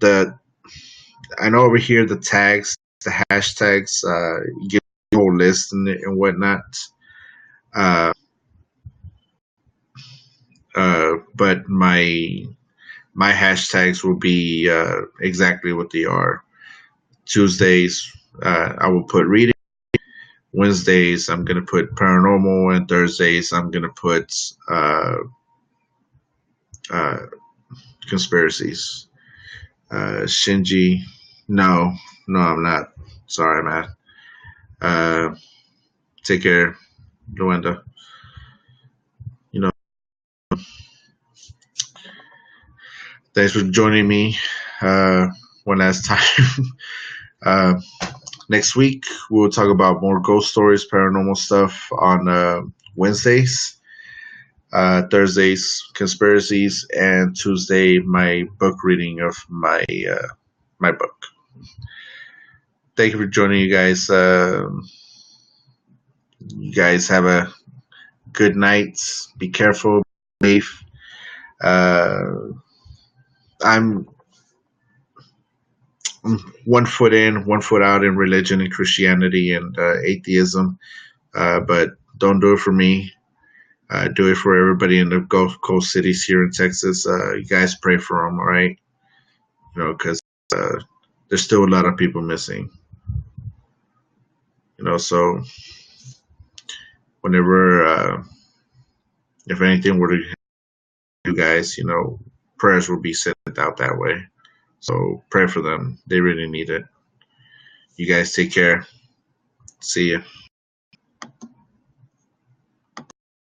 know, I know over here the tags, the hashtags, you get a whole list and whatnot. Uh, but my hashtags will be exactly what they are. Tuesdays, I will put reading. Wednesdays, I'm gonna put paranormal, and Thursdays, I'm gonna put uh, conspiracies. Shinji, no, no, I'm not. Sorry, man. Uh, take care, Luenda. You know, thanks for joining me one last time. uh, Next week, we'll talk about more ghost stories, paranormal stuff on Wednesdays. Thursdays, conspiracies, and Tuesday, my book reading of my book. Thank you for joining, you guys. You guys have a good night. Be careful, be safe. Uh, I'm one foot in, one foot out in religion and Christianity and atheism, but don't do it for me. Do it for everybody in the Gulf Coast cities here in Texas. You guys pray for them, all right? Because uh, there's still a lot of people missing. So whenever, if anything were to happen to you guys, prayers will be sent out that way. So pray for them. They really need it. You guys take care. See ya.